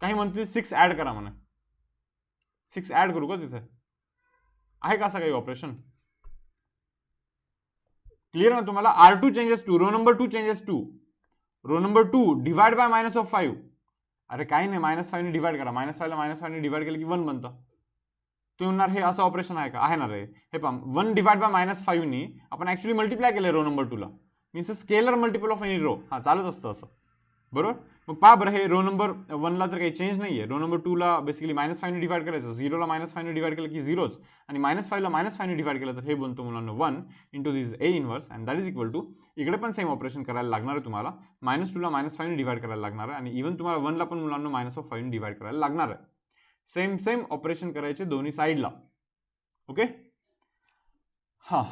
काही म्हणतील 6 ऍड करा म्हणा. 6 ऍड करू का तिथे? आहे का असं काही ऑपरेशन? क्लिअर ना तुम्हाला? R2 changes to row number 2 changes to row number 2 divide by -5. अरे काही नाही, -5 ने डिवाइड करा. -5 ला -5 ने डिवाइड केलं की 1 बनतं. तुम्ही म्हणणार हे असं ऑपरेशन आहे का? आहे ना रे. हे पहा 1 डिवाइड बाय -5 नी आपण ऍक्च्युअली मल्टिप्लाय केलं रो नंबर 2 ला. Means scalar multiple of any row. हा चालत असतं असं, बरोबर. मग पहा बरं, हे रो नंबर 1 ला तर काही चेंज नाहीये. रो नंबर 2 ला बेसिकली -5 ने डिवाइड करायचं. 0 ला -5 ने डिवाइड केलं की 0च आणि -5 ला -5 ने डिवाइड केलं तर हे बनतो मुलांना 1 into this A inverse and that is equal to, इकडे पण सेम ऑपरेशन करायला लागणार आहे तुम्हाला. -2 ला -5 ने डिवाइड करायला लागणार आहे आणि इव्हन तुम्हाला 1 ला पण मुलांना -5 ने डिवाइड करायला लागणार आहे. सेम ऑपरेशन करायचे दोन्ही साईडला. ओके. हा,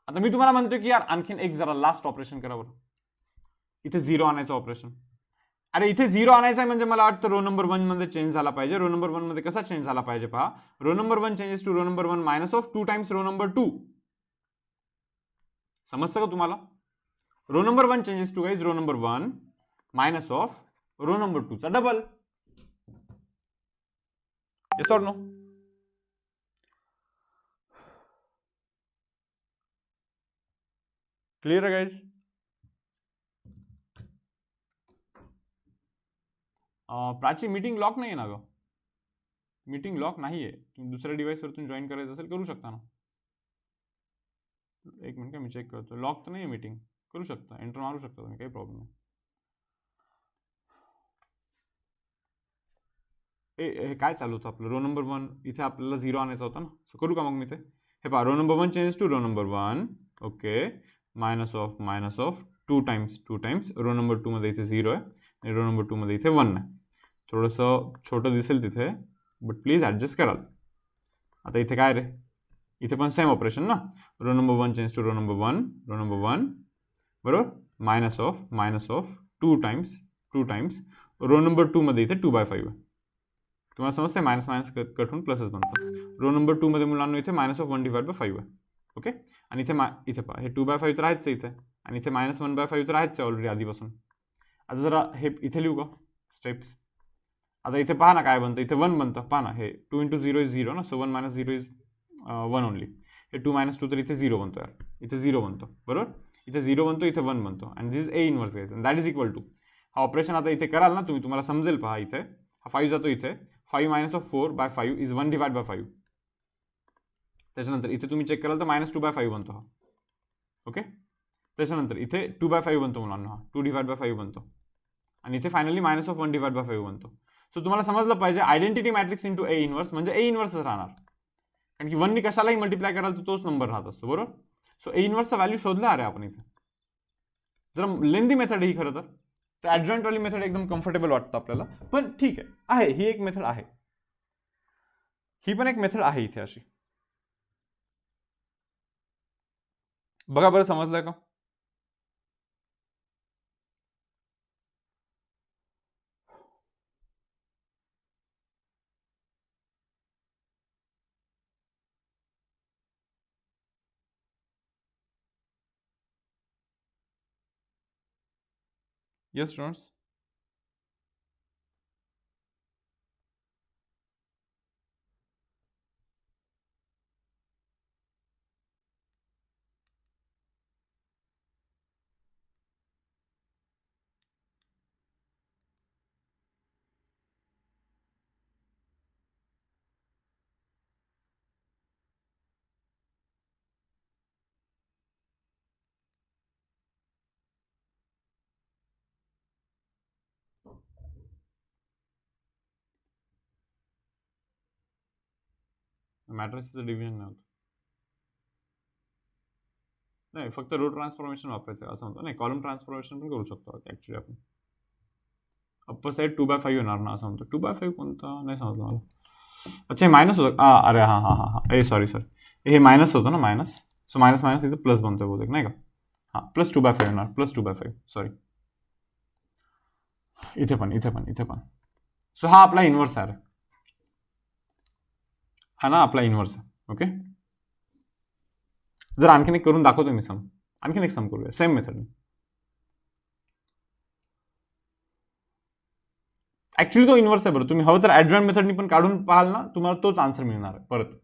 आता मी तुम्हाला म्हणतोय की यार आणखीन एक जरा लास्ट ऑपरेशन करा बरं. इथे 0 आणायचं ऑपरेशन. अरे इथे 0 आणायचं आहे म्हणजे मला वाटतं रो नंबर 1 मध्ये चेंज झाला पाहिजे. रो नंबर 1 मध्ये कसा चेंज झाला पाहिजे पहा. Row number 1 changes to row number 1 minus of 2 times row number 2. समजतं का तुम्हाला? Row number 1 changes to guys row number 1 minus of row number 2 चा double. Yes or no? Clear है गाइज? प्राची मीटिंग लॉक नाही आहे ना ग? मीटिंग लॉक नाहीये. तुम्ही दुसऱ्या डिव्हाइसवरतून जॉईन करायचं असेल करू शकता ना. एक मिनिट मी चेक करतो. लॉक तर नाही आहे मीटिंग, करू शकता, एंटर मारू शकता तुम्ही, काही प्रॉब्लेम नाही. हे काय चालू होतं आपलं? रो नंबर 1 इथे आपल्याला 0 आणायचा होता ना. सो करू का मग मी ते? हे पहा, row number 1 changes to row number 1. Okay. Minus of 2 times row number 2 मध्ये इथे 0 आहे आणि रो नंबर 2 मध्ये इथे 1 आहे. थोडंसं छोटं दिसेल तिथे, बट प्लीज ॲडजस्ट कराल. आता इथे काय रे? इथे पण सेम ऑपरेशन ना. Row number 1 change to row number 1 बरोबर. Minus of 2 times row number 2 मध्ये इथे 2/5 आहे. तुम्हाला समजतंय? मायनस कट होऊन प्लसच बनतं. रो नंबर 2 मध्ये मुलांना इथे -1/5 आहे. ओके. आणि इथे पहा, हे 2/5 तर आहेच इथे आणि इथे -1/5 तर आहेच ऑलरेडी आधीपासून. आता जरा हे इथे लिहू का स्टेप्स? आता इथे पहा ना काय बनतं, इथे 1 बनतं. पहा ना, हे 2 × 0 इज 0 ना, सो 1 - 0 इज 1 ओनली. हे 2 - 2 तर इथे 0 बनतो यार, इथे 0 बनतो बरोबर. इथे 0 बनतो, इथे 1 बनतो. And this A inverse guys, and that is equal to, हा ऑपरेशन आता इथे कराल ना तुम्ही, तुम्हाला समजेल. पहा इथे हा 5 जातो इथे, 5 - 4/5 इज 1/5. त्याच्यानंतर इथे तुम्ही चेक कराल तर -2/5 बनतो हा. ओके, त्याच्यानंतर इथे 2/5 बनतो मुलांना, हा 2/5 बनतो. आणि इथे फायनली -1/5 बनतो. सो तुम्हाला समजलं पाहिजे, identity matrix into A inverse म्हणजे A इनवर्सच राहणार, कारण की 1 नी कशालाही मल्टिप्लाय कराल तर तोच नंबर राहत असतो बरोबर. सो A इनवर्सचा व्हॅल्यू शोधला अरे आपण इथे. जरा लेंदी मेथड ही खरं तर ॲडजॉइंट वाली मेथड एकदम कम्फर्टेबल वाटतं आपल्याला, पण ठीक आहे, ही एक मेथड आहे, ही पण एक मेथड आहे इथे अशी. बघा बरं, समजलंय का? Yes students. मॅट्रिक्सचं डिव्हिजन नाही होत. नाही, फक्त रो ट्रान्सफॉर्मेशन वापरायचं असं म्हणतो. नाही, कॉलम ट्रान्सफॉर्मेशन पण करू शकतो ॲक्च्युली आपण. अप्पर साईड 2/5 येणार ना असं म्हणतो. 2/5 कोणता नाही समजलं मला. अच्छा, हे मायनस होतं. अरे हां हां हां हां, सॉरी, हे मायनस होतं ना, मायनस. सो मायनस मायनस इथं प्लस बनतोय बहुतेक, नाही का? हां, +2/5 येणार, +2/5 सॉरी. इथे पण. सो हा आपला इन्व्हर्स आहे, हा ना आपला इन्व्हर्स आहे. ओके, जर आणखीन एक करून दाखवतो मी सम, आणखीन एक सम करूया सेम मेथडने. ऍक्च्युली तो इन्व्हर्स आहे बरं. तुम्ही हवं तर ॲडजॉइंट मेथडनी पण काढून पाहाल ना, तुम्हाला तोच आन्सर मिळणार आहे परत.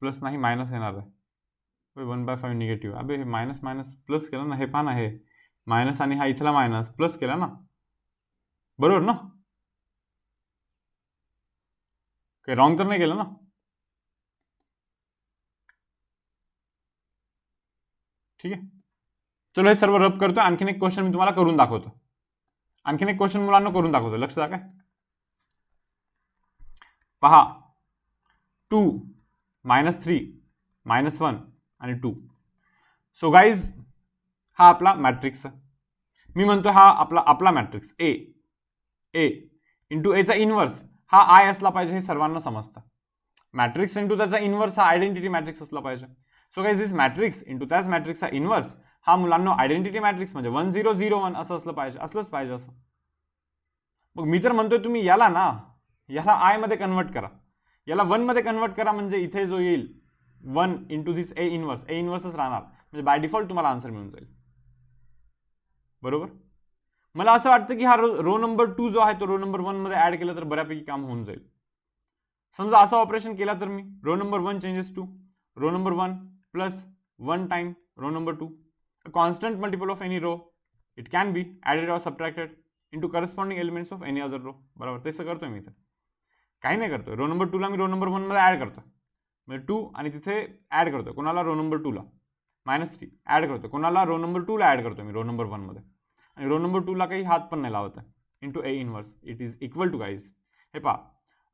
प्लस नाही, मायनस येणार आहे. 1/5 निगेटिव्ह. अबे हे मायनस मायनस प्लस केलं ना, हे पहा ना, हे मायनस आणि हा इथला मायनस प्लस केला ना, बरोबर ना? काही रॉंग तर नाही केलं ना? ठीक आहे, चलो हे सर्व रब करतो. आणखीन एक क्वेश्चन मी तुम्हाला करून दाखवतो. आणखीन एक क्वेश्चन मुलांना करून दाखवतो, लक्ष द्या. काय पहा, 2 -3 -1 आणि 2. सो गाईज हा आपला मॅट्रिक्स आहे. मी म्हणतो हा आपला मॅट्रिक्स ए इंटू एचा इन्व्हर्स हा आय असला पाहिजे, हे सर्वांना समजतं. मॅट्रिक्स इंटू त्याचा इन्व्हर्स हा आयडेंटिटी मॅट्रिक्स असला पाहिजे. सो गाईज दिस मॅट्रिक्स इंटू त्याच मॅट्रिक्सचा इन्व्हर्स हा मुलांना आयडेंटिटी मॅट्रिक्स म्हणजे 1 0 0 1 असं असलं पाहिजे, असलंच पाहिजे असं. मग मी तर म्हणतोय तुम्ही याला आय मध्ये कन्वर्ट करा, याला 1 मध्ये कन्वर्ट करा, म्हणजे इथे जो येईल 1 इंटू दिस ए इन्व्हर्सच राहणार, म्हणजे बाय डिफॉल्ट तुम्हाला आन्सर मिळून जाईल. बरोबर. मला असं वाटतं की हा रो नंबर 2 जो आहे तो रो नंबर 1 मध्ये ऍड केला तर बऱ्यापैकी काम होऊन जाईल. समजा असं ऑपरेशन केला तर मी row number 1 changes to row number 1 plus 1 time row number 2, a constant multiple of any row, it can be added or subtracted into corresponding elements of any other row. बरोबर, तसं करतोय मी इथे, काही नाही करतोय. रो नंबर 2 ला मी row number 1 मध्ये add करतोय, म्हणजे 2 आणि तिथे ऍड करतोय कोणाला, रो नंबर 2 ला -3 ऍड करतोय कोणाला, रो नंबर 2 ला ऍड करतोय मी रो नंबर 1 मध्ये, आणि रो नंबर 2 ला काही हात पण नाही लावत आहे. Into A inverse it is equal to guys, हे पहा,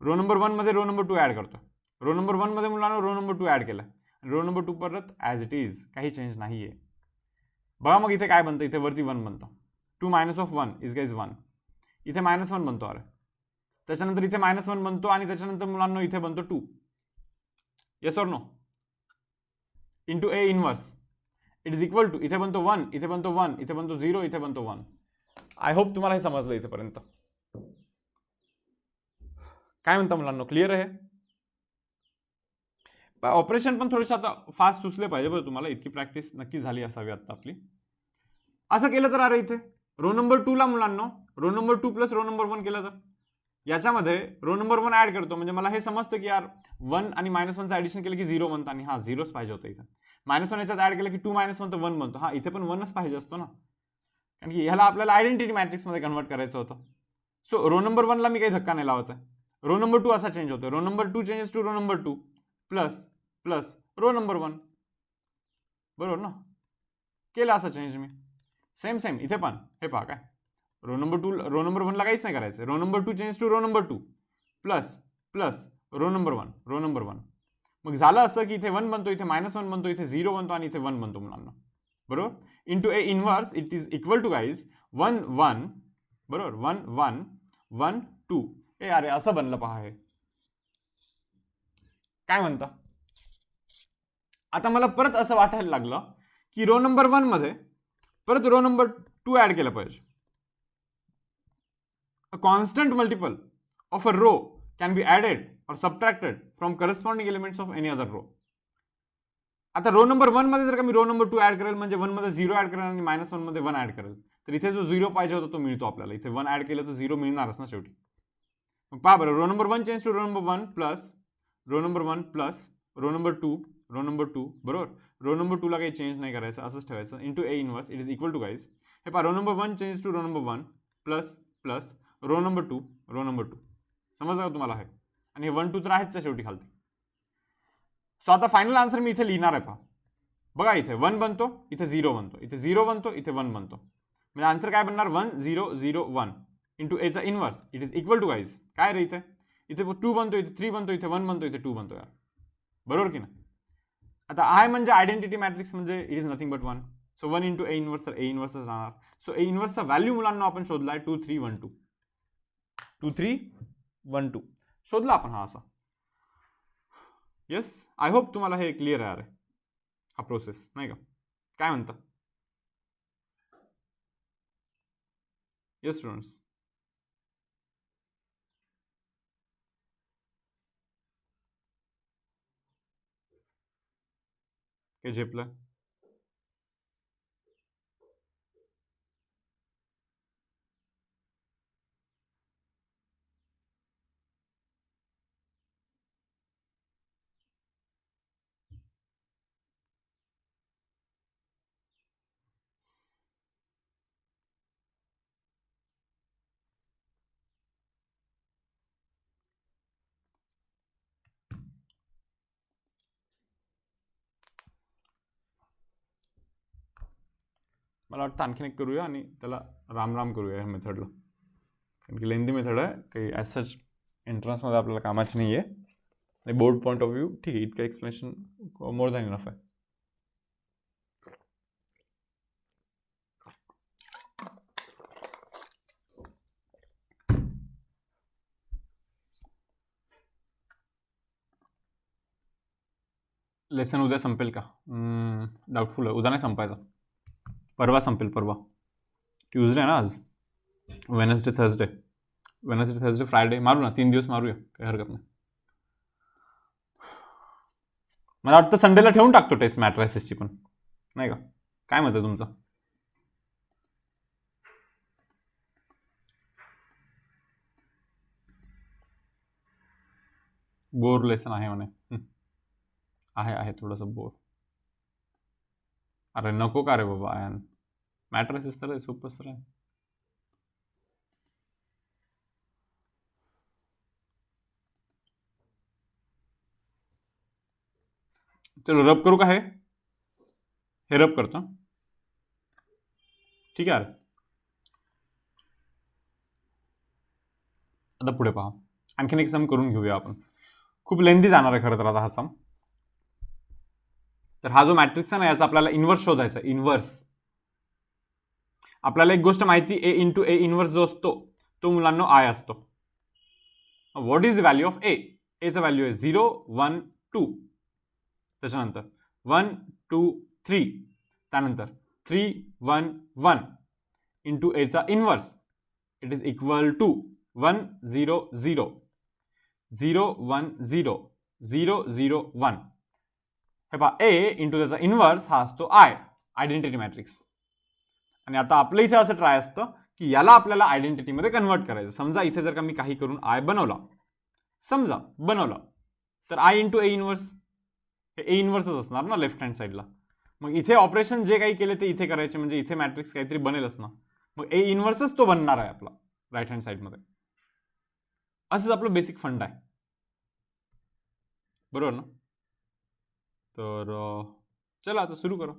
रो नंबर 1 मध्ये रो नंबर 2 ऍड करतो, रो नंबर 1 मध्ये मुलांना रो नंबर 2 ऍड केला, रो नंबर 2 परत ॲज इट इज, काही चेंज नाही आहे. बघा मग इथे काय बनतं, इथे वरती 1 बनतं. 2 - 1 इज गाईज 1. इथे -1 बनतो, अरे त्याच्यानंतर इथे -1 बनतो, आणि त्याच्यानंतर मुलांना इथे बनतो 2. Yes or no? Into A inverse it is equal to, इथे बनतो 1, इथे बनतो 1, इथे बनतो 0, इथे बनतो 1. आय होप तुम्हाला हे समजलं इथेपर्यंत. काय म्हणता मुलांना, क्लिअर आहे? ऑपरेशन पण थोडेसे आता फास्ट सुचले पाहिजे बरं तुम्हाला, इतकी प्रॅक्टिस नक्की झाली असावी आता आपली. असं केलं तर अरे इथे रो नंबर 2 ला मुलांना row number 2 plus row number 1 केलं तर याच्यामध्ये रो नंबर 1 ऍड करतो, म्हणजे मला हे समजतं की यार 1 आणि -1चं ऍडिशन केलं की 0 बनतं, आणि हा 0च पाहिजे होतं इथे. -1 याच्यात ऍड केलं की 2 - 1 तर 1 बनतो. हा इथे पण 1च पाहिजे असतो ना, कारण की ह्याला आपल्याला आयडेंटिटी मॅट्रिक्समध्ये कन्वर्ट करायचं होतं. सो रो नंबर 1 ला मी काही धक्का नाही लावत आहे. रो नंबर 2 असा चेंज होतो. Row number 2 changes to row number 2 plus plus row number 1. बरोबर ना, केलं असं चेंज मी. सेम सेम इथे पण हे पहा काय, रो नंबर 1 ला काहीच नाही करायचं. Row number 2 change to row number 2 plus plus row number 1. मग झालं असं की इथे 1 बनतो, इथे -1 बनतो, इथे 0 बनतो आणि इथे 1 बनतो मुलांना. बरोबर, into A inverse it is equal to guys 1 1. बरोबर, 1 1 1 2. ए अरे असं बनलं पहा, हे काय म्हणता. आता मला परत असं वाटायला लागलं की रो नंबर 1 मध्ये परत रो नंबर 2 ऍड केलं पाहिजे. A constant multiple of a row can be added or subtracted from corresponding elements of any other row. आता रो नंबर 1 मध्ये जर का मी रो नंबर 2 ऍड करेल, म्हणजे 1 मध्ये 0 ऍड करेल आणि -1 मध्ये 1 ऍड करेल, तर इथे जो 0 पाहिजे होता तो मिळतो आपल्याला. इथे 1 ऍड केलं तर 0 मिळणारच ना शेवटी. मग पहा बरं, row number 1 change to row number 1 plus row number 1 plus row number 2 row number 2. बरोबर, रो नंबर 2 ला काही चेंज नाही करायचं, असंच ठेवायचं. Into A inverse it is equal to guys, हे पहा row number 1 change to row number 1 plus plus row number 2 row number 2. समजलं का तुम्हाला हे? आणि हे 1 2 तर आहेच शेवटी खालती. सो आता फायनल आन्सर मी इथे लिहिणार आहे. पहा बघा, इथे 1 बनतो, इथे 0 बनतो, इथे 0 बनतो, इथे 1 बनतो. म्हणजे आन्सर काय बनणार, 1 0 0 1 इंटू एचा inverse it is equal to guys काय रे, इथे 2 बनतो, इथे 3 बनतो, इथे 1 बनतो, इथे 2 बनतो यार. बरोबर की ना. आता आय म्हणजे आयडेंटिटी मॅट्रिक्स, म्हणजे it is nothing but 1. So 1 into A inverse, तर ए इनवर्सच राहणार. सो ए इनवर्सचा व्हॅल्यू मुलांना आपण शोधला आहे 2 3 1 2. 2 3 1 2 शोधला आपण हा असा. येस, आय होप तुम्हाला हे क्लिअर आहे हा प्रोसेस, नाही का? काय म्हणता? येस स्टुडंट्स, काही झेपलं? मला वाटतं आणखीन एक करूया आणि त्याला राम राम करूया ह्या मेथडला, कारण की लेंदी मेथड आहे, काही ॲज सच एंट्रन्समध्ये आपल्याला कामाची नाही आहे. बोर्ड पॉईंट ऑफ व्ह्यू ठीक आहे, इतकं एक्सप्लेनेशन मोर दॅन इनफ आहे. लेसन उद्या संपेल का? डाऊटफुल आहे. उद्या नाही संपायचा, परवा संपेल. परवा ट्यूजडे ना, आज वेनसडे थर्सडे फ्रायडे मारू ना, 3 दिवस मारूया, काही हरकत नाही. मला वाटतं संडेला ठेवून टाकतो टेस्ट मॅट्रायसिसची पण, नाही का? काय मत आहे तुमचं? बोर लेसन आहे म्हणे. आहे थोडंसं बोर. अरे नको का रे बाबा आयन, मॅट्रायसिस तर सोपं सर आहे. चलो रब करू का? हे रब करतो, ठीक आहे. अरे आता पुढे पहा, आणखीन एक सम करून घेऊया आपण. खूप लेंदी जाणार आहे खरं तर आता हा सम. तर हा जो मॅट्रिक्स आहे ना, याचा आपल्याला इन्व्हर्स शोधायचा. इन्व्हर्स आपल्याला एक गोष्ट माहिती, ए इंटू ए इन्व्हर्स जो असतो तो मुलांना आय असतो. What is the value of A? एचा व्हॅल्यू आहे 0 1 2, त्याच्यानंतर 1 2 3, त्यानंतर 3 1 1 इंटू एचा inverse it is equal to 1 0 0 0 1 0 0 0 1. हे पहा ए इंटू त्याचा इन्व्हर्स हा असतो आय, आयडेंटिटी मॅट्रिक्स. आणि आता आपलं इथे असं ट्राय असतं की याला आपल्याला आयडेंटिटीमध्ये कन्वर्ट करायचं. समजा इथे जर का मी काही करून आय बनवला, समजा बनवला, तर आय इंटू ए इन्व्हर्स, हे ए इन्व्हर्सच असणार ना लेफ्ट हँड साईडला. मग इथे ऑपरेशन जे काही केले ते इथे करायचे, म्हणजे इथे मॅट्रिक्स काहीतरी बनेलच ना. मग ए इन्व्हर्सच तो बनणार आहे आपला राईट हँड साईडमध्ये. असंच आपलं बेसिक फंड आहे, बरोबर ना. तर चला आता सुरू करा,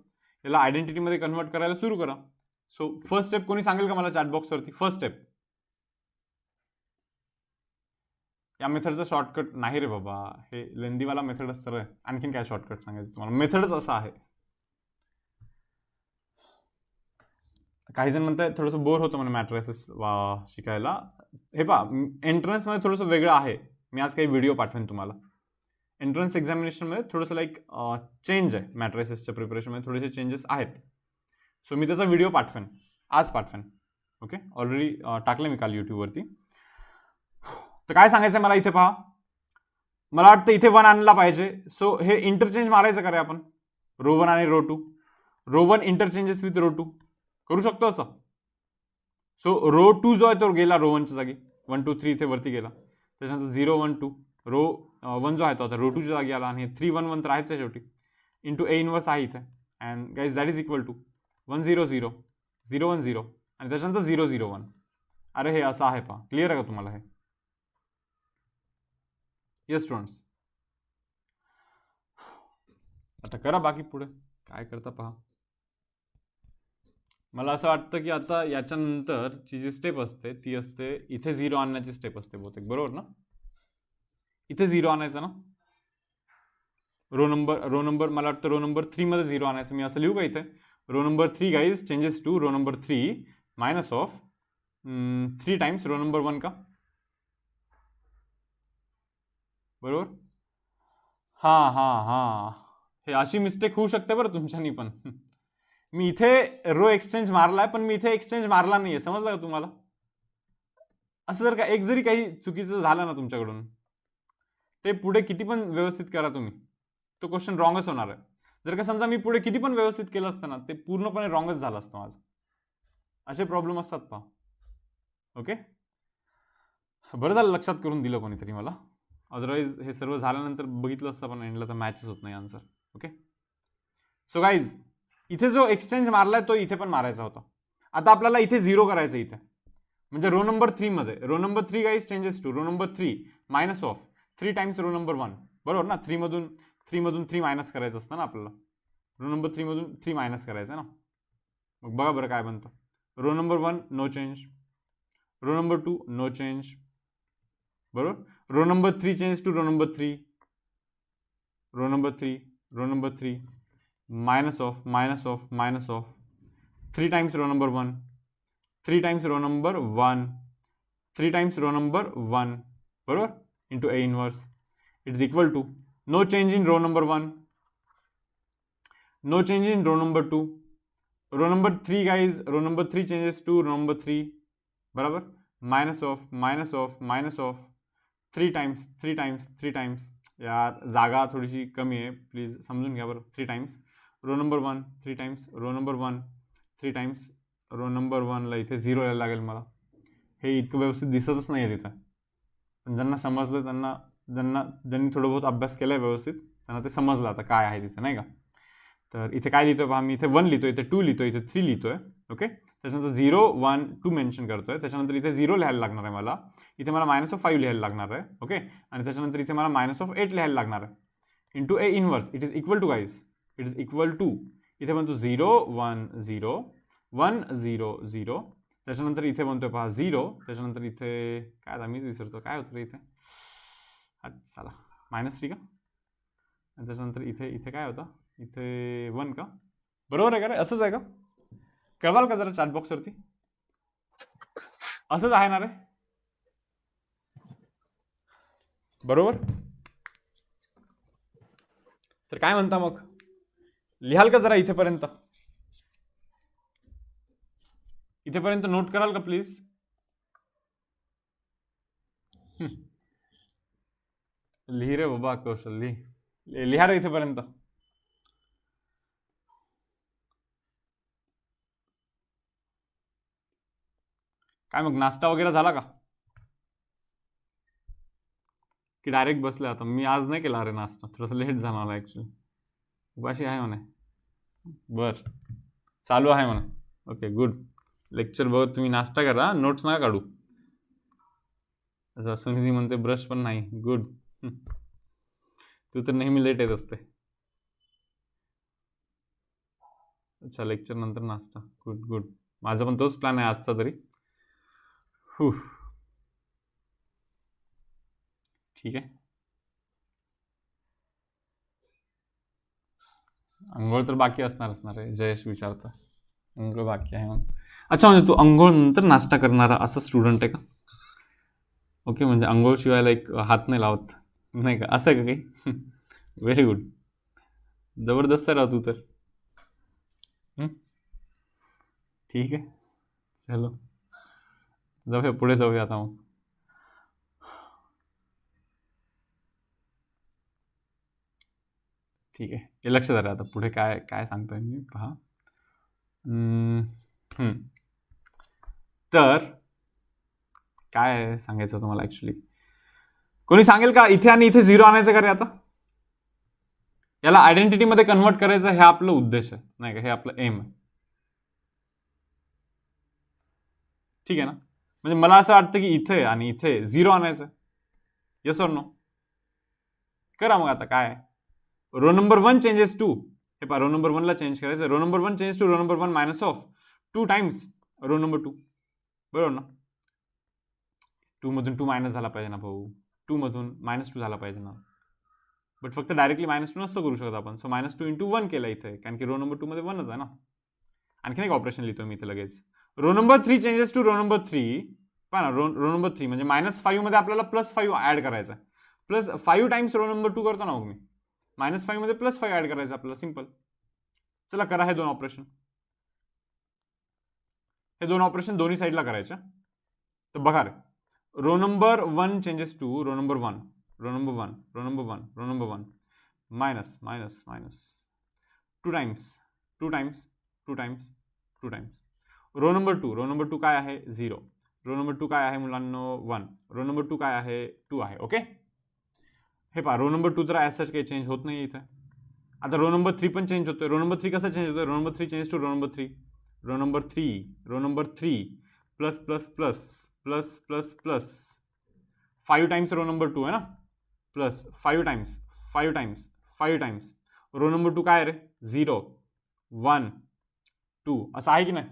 याला आयडेंटिटीमध्ये कन्वर्ट करायला सुरू करा. सो फर्स्ट स्टेप कोणी सांगेल का मला चॅटबॉक्सवरती? फर्स्ट स्टेप, या मेथडचा शॉर्टकट नाही रे बाबा, हे लेंदीवाला मेथड असतं रे. आणखीन काय शॉर्टकट सांगायचं तुम्हाला? मेथडच असं आहे. काही जण म्हणतात थोडंसं बोर होतं म्हणून मॅट्रिसेस शिकायला. हे पहा, एंट्रन्समध्ये थोडंसं वेगळं आहे. मी आज काही व्हिडिओ पाठवेन तुम्हाला. एंट्रन्स एक्झामिनेशनमध्ये थोडंसं लाईक चेंज आहे, मॅट्रिसेसच्या प्रिपरेशनमध्ये थोडेसे चेंजेस आहेत. सो मी त्याचा व्हिडिओ पाठवेन, आज पाठवेन. ओके, ऑलरेडी टाकले मी काल यूट्यूबवरती. तर काय सांगायचं आहे मला इथे पहा, मला वाटतं इथे 1 आणला पाहिजे. सो हे इंटरचेंज मारायचं करा आपण, रो 1 आणि row 2. Row 1 interchanges with row 2 करू शकतो असं. सो रो 2 जो आहे तो गेला रो 1च्या जागी, 1 2 3 इथे वरती गेला. त्याच्यानंतर 0 1 2 रो 1 जो आहे तो आता रो 2च्या जागी आला, आणि 3 1 1 तर आहेच आहे शेवटी, इंटू ए इन्व्हर्स आहे इथे. And guys that is equal to 1 0 0 0 1 0 आणि त्याच्यानंतर 0 0 1. अरे हे असं आहे पहा, क्लिअर आहे का तुम्हाला हे? येस स्टुडंट्स, आता करा बाकी पुढे काय करता पहा. मला असं वाटतं की आता याच्यानंतरची जी स्टेप असते ती असते इथे 0 आणण्याची स्टेप असते बहुतेक, बरोबर ना. इथे 0 आणायचं ना, रो नंबर मला वाटतं रो नंबर 3 मध्ये 0 आणायचं. मी असं लिहू का इथे? Row number 3 guys changes to row number 3 minus of 3 times row number 1 का, बरोबर. हां हां हां, हे अशी मिस्टेक होऊ शकते बरं तुमच्यानी पण. मी इथे रो एक्सचेंज मारलाय, पण मी इथे एक्सचेंज मारला नाहीये, समजलं का तुम्हाला? असं जर का एक जरी काही चुकीचं झालं ना तुमच्याकडून, ते पुढे किती पण व्यवस्थित करा तुम्ही, तो क्वेश्चन रॉंगच होणार आहे. जर का समजा मी पुढे किती पण व्यवस्थित केलं असतं ना, ते पूर्णपणे रॉंगच झालं असतं माझं. असे प्रॉब्लेम असतात पहा. ओके, बरं झालं लक्षात करून दिलं कोणीतरी मला, अदरवाईज हे सर्व झाल्यानंतर बघितलं असतं पण एंडला तर मॅचच होत नाही आन्सर. ओके, सो गाईज इथे जो एक्सचेंज मारलाय तो इथे पण मारायचा होता. आता आपल्याला इथे 0 करायचं इथे, म्हणजे रो नंबर 3 मध्ये, row number 3 guys changes to row number 3 minus of 3 times row number 1, बरोबर ना. 3 मधून 3 मायनस करायचं असतं ना आपल्याला, रो नंबर 3 मधून 3 मायनस करायचं ना. मग बघा बरं काय बनतं. Row number 1 no change, row number 2 no change, बरोबर. Row number 3 change to row number 3, row number 3 minus of 3 times row number 1, 3 times row number 1, 3 times row number 1, बरोबर, into A inverse. It is equal to no change in row number 1, no change in row number 2, row number 3 guys, row number 3 changes to row number 3, बराबर, minus of 3 times. यार जागा थोडीशी कमी आहे, please समजून घ्या बरं. 3 times row number 1, 3 times row number 1, 3 times row number 1ला इथे 0 यायला लागेल मला. हे इतकं व्यवस्थित दिसतच नाही आहे तिथं, पण ज्यांना समजलं ज्यांनी थोडं बहुत अभ्यास केला आहे व्यवस्थित, त्यांना ते समजलं आता काय आहे तिथे, नाही का. तर इथे काय लिहितोय पहा, मी इथे 1 लिहितोय, इथे 2 लिहितोय, इथे 3 लिहितोय. ओके, त्याच्यानंतर 0 1 2 मेन्शन करतोय. त्याच्यानंतर इथे 0 लिहायला लागणार आहे मला, इथे मला -5 लिहायला लागणार आहे. ओके, आणि त्याच्यानंतर इथे मला -8 लिहायला लागणार आहे, into A inverse. It is equal to guys, it is equal to इथे बनतो 0 1 0 1 0 0. त्याच्यानंतर इथे बनतोय पहा 0. त्याच्यानंतर इथे काय आता मीच विसरतो काय होतं रे इथे, चला -3 का. आणि त्याच्यानंतर इथे काय होतं, इथे 1 का, बरोबर आहे का रे, असंच आहे का? कळवाल का जरा चॅटबॉक्सवरती? असंच आहे ना रे, बरोबर. तर काय म्हणता मग, लिहाल का जरा इथेपर्यंत नोट कराल का प्लीज? लिही रे बाबा कौशल, लिहा रे इथेपर्यंत. काय मग नाश्ता वगैरे झाला का की डायरेक्ट बसले आता? मी आज नाही केला अरे नाश्ता, थोडंसं लेट झाला मला ॲक्च्युली. उपाशी आहे म्हणे. बर, चालू आहे म्हणे. Okay good. लेक्चर बघत तुम्ही नाश्ता करा, नोट्स नका काढू. असं सुनिधी म्हणते ब्रश पण नाही. गुड. तू तर नेहमी लेट येत असते. अच्छा, लेक्चर नंतर नाश्ता. Good good. माझा पण तोच प्लॅन आहे आजचा तरी. ठीक आहे. अंघोळ तर बाकी असणार आहे. जयेश विचारतं अंघोळ बाकी आहे म्हणून. अच्छा, म्हणजे तू अंघोळ नंतर नाश्ता करणारा असं स्टुडंट आहे का? ओके, म्हणजे अंघोळ शिवायला एक हात नाही लावत नाही का? असं आहे का काही? Very good. जबरदस्त राह तू तर. ठीक आहे, चलो जाऊया पुढे जाऊया आता मग. ठीक आहे, हे लक्षात आलं. आता पुढे काय काय सांगतोय मी पहा. तर काय सांगायचं होतं मला ॲक्च्युली. कोणी सांगेल का इथे आणि इथे 0 आणायचं का रे? आता याला आयडेंटिटीमध्ये कन्वर्ट करायचं, हे आपलं उद्देश आहे नाही का? हे आपलं एम आहे. ठीक आहे ना? म्हणजे मला असं वाटतं की इथे आणि इथे 0 आणायचं. Yes or no? करा मग. आता काय रो नंबर 1 चेंजेस टू, हे पहा रो नंबर 1 ला चेंज करायचं. Row number 1 changes to row number 1 minus of 2 times row number 2. बरोबर ना? 2 मधून 2 मायनस झाला पाहिजे ना भाऊ. 2 मधून -2 झाला पाहिजे ना. बट फक्त डायरेक्टली -2 नसतो करू शकत आपण. सो -2 इंटू 1 केलं इथे, कारण की रो नंबर 2 मध्ये 1च आहे ना. आणखीन एक ऑपरेशन लिहितो मी इथे लगेच. Row number 3 changes to row number 3. पहा ना, रो नंबर 3 म्हणजे -5 मध्ये आपल्याला +5 ऍड करायचं आहे. +5 टाइम्स रो नंबर 2 करतो ना मग मी. -5 मध्ये +5 ऍड करायचं आपल्याला. सिंपल. चला करा हे 2 ऑपरेशन. हे 2 ऑपरेशन दोन्ही साईडला करायच्या. तर बघा रे, row number 1 changes to row number 1, row number 1, row number 1, row number 1, minus minus minus 2 times 2 times 2 times 2 times. Row number 2 काय आहे? 0. रो नंबर 2 काय आहे मुलांनो? 1. रो नंबर 2 काय आहे? 2 आहे. ओके, हे पहा रो नंबर 2 तर ॲज सच काही चेंज होत नाही इथे. आता रो नंबर 3 पण चेंज होतोय. रो नंबर 3 कसा चेंज होतोय? Row number 3 change to row number 3, row number 3 plus plus plus plus plus plus 5 times row number 2 आहे ना, plus 5 times 5 times 5 times row number 2 काय रे? 0 1 2 असं आहे की नाही?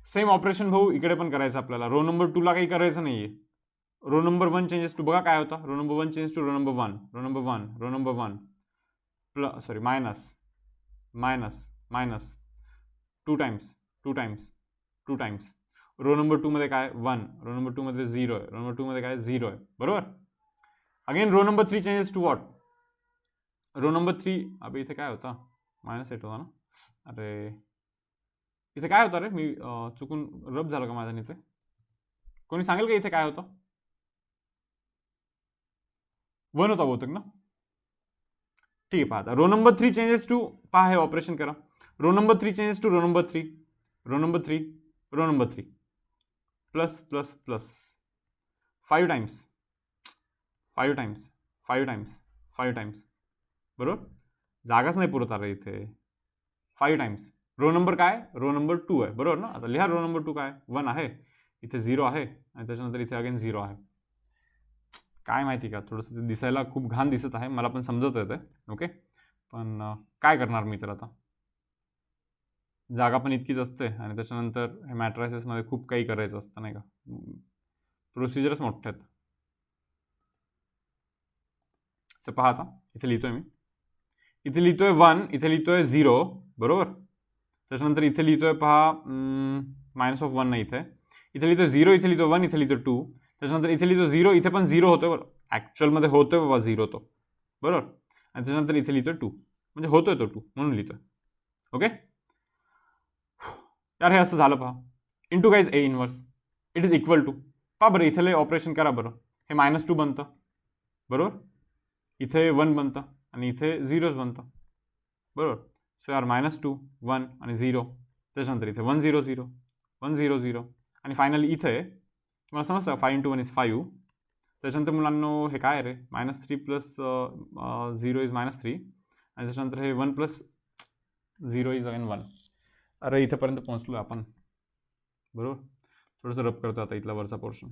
सेम ऑपरेशन भाऊ इकडे पण करायचं आपल्याला. रो नंबर 2 ला काही करायचं नाहीये. रो नंबर 1 चेंजेस टू, बघा काय होता? Row number 1 changes to row number 1, row number 1, row number 1 plus sorry minus minus minus 2 times 2 times 2 times. Row number 2 मध्ये काय? 1. रो नंबर 2 मध्ये 0 आहे. रो नंबर 2 मध्ये काय? 0 आहे. बरोबर. Again row number 3 changes to what? Row number 3, अबे इथे काय होता? -8 होता ना. अरे इथे काय होता रे? मी चुकून रब झालं का माझ्या इथे? कोणी सांगेल का इथे काय होतं? 1 होता बहुतेक ना. ठीक आहे, पहा रो नंबर 3 चेंजेस टू, पहा हे ऑपरेशन करा. Row number 3 changes to row number 3, row number 3, row number 3 plus plus plus 5 times 5 times 5 times 5 times. बरोबर, जागाच नाही पुरत आला इथे. 5 टाइम्स रो नंबर काय? रो नंबर 2 आहे. बरोबर ना. आता लिहा रो नंबर 2 काय? 1 आहे. इथे 0 आहे आणि त्याच्यानंतर इथे अगेन 0 आहे. काय माहिती का, थोडंसं ते दिसायला खूप घाण दिसत आहे, मला पण समजत येते. ओके, पण काय करणार मी तर आता. जागा पण इतकीच असते आणि त्याच्यानंतर हे मॅट्रायसेसमध्ये खूप काही करायचं असतं नाही का. प्रोसिजरच मोठे आहेत. तर पहा आता इथे लिहितोय मी. इथे लिहितोय 1, इथे लिहितोय 0. बरोबर. त्याच्यानंतर इथे लिहितोय पहा -1 नाही इथे. इथे लिहितोय 0, इथे लिहितोय 1, इथे लिहितोय 2. त्याच्यानंतर इथे लिहितो 0, इथे पण 0 होतोय. बरोबर, ॲक्च्युअलमध्ये होतोय बाबा 0 तो. बरोबर. आणि त्याच्यानंतर इथे लिहितोय 2, म्हणजे होतोय तो 2 म्हणून लिहितोय. ओके यार, हे असं झालं पहा. Into guys A inverse it is equal to, पहा बरं इथे ऑपरेशन करा बरं. हे -2 बनतं. बरोबर, इथे 1 बनतं आणि इथे 0च बनतं. बरोबर. सो यार -2 1 आणि 0. त्याच्यानंतर इथे 1 0 0 1 0 0 आणि फायनली इथे तुम्हाला समजतं 5 × 1 = 5. त्याच्यानंतर मुलांनो हे काय आहे रे, -3 + 0 = -3 आणि त्याच्यानंतर हे 1 + 0 = again 1. अरे इथेपर्यंत पोहोचलो आपण बरोबर. थोडंसं रब करतो आता इथला वरचा पोर्शन.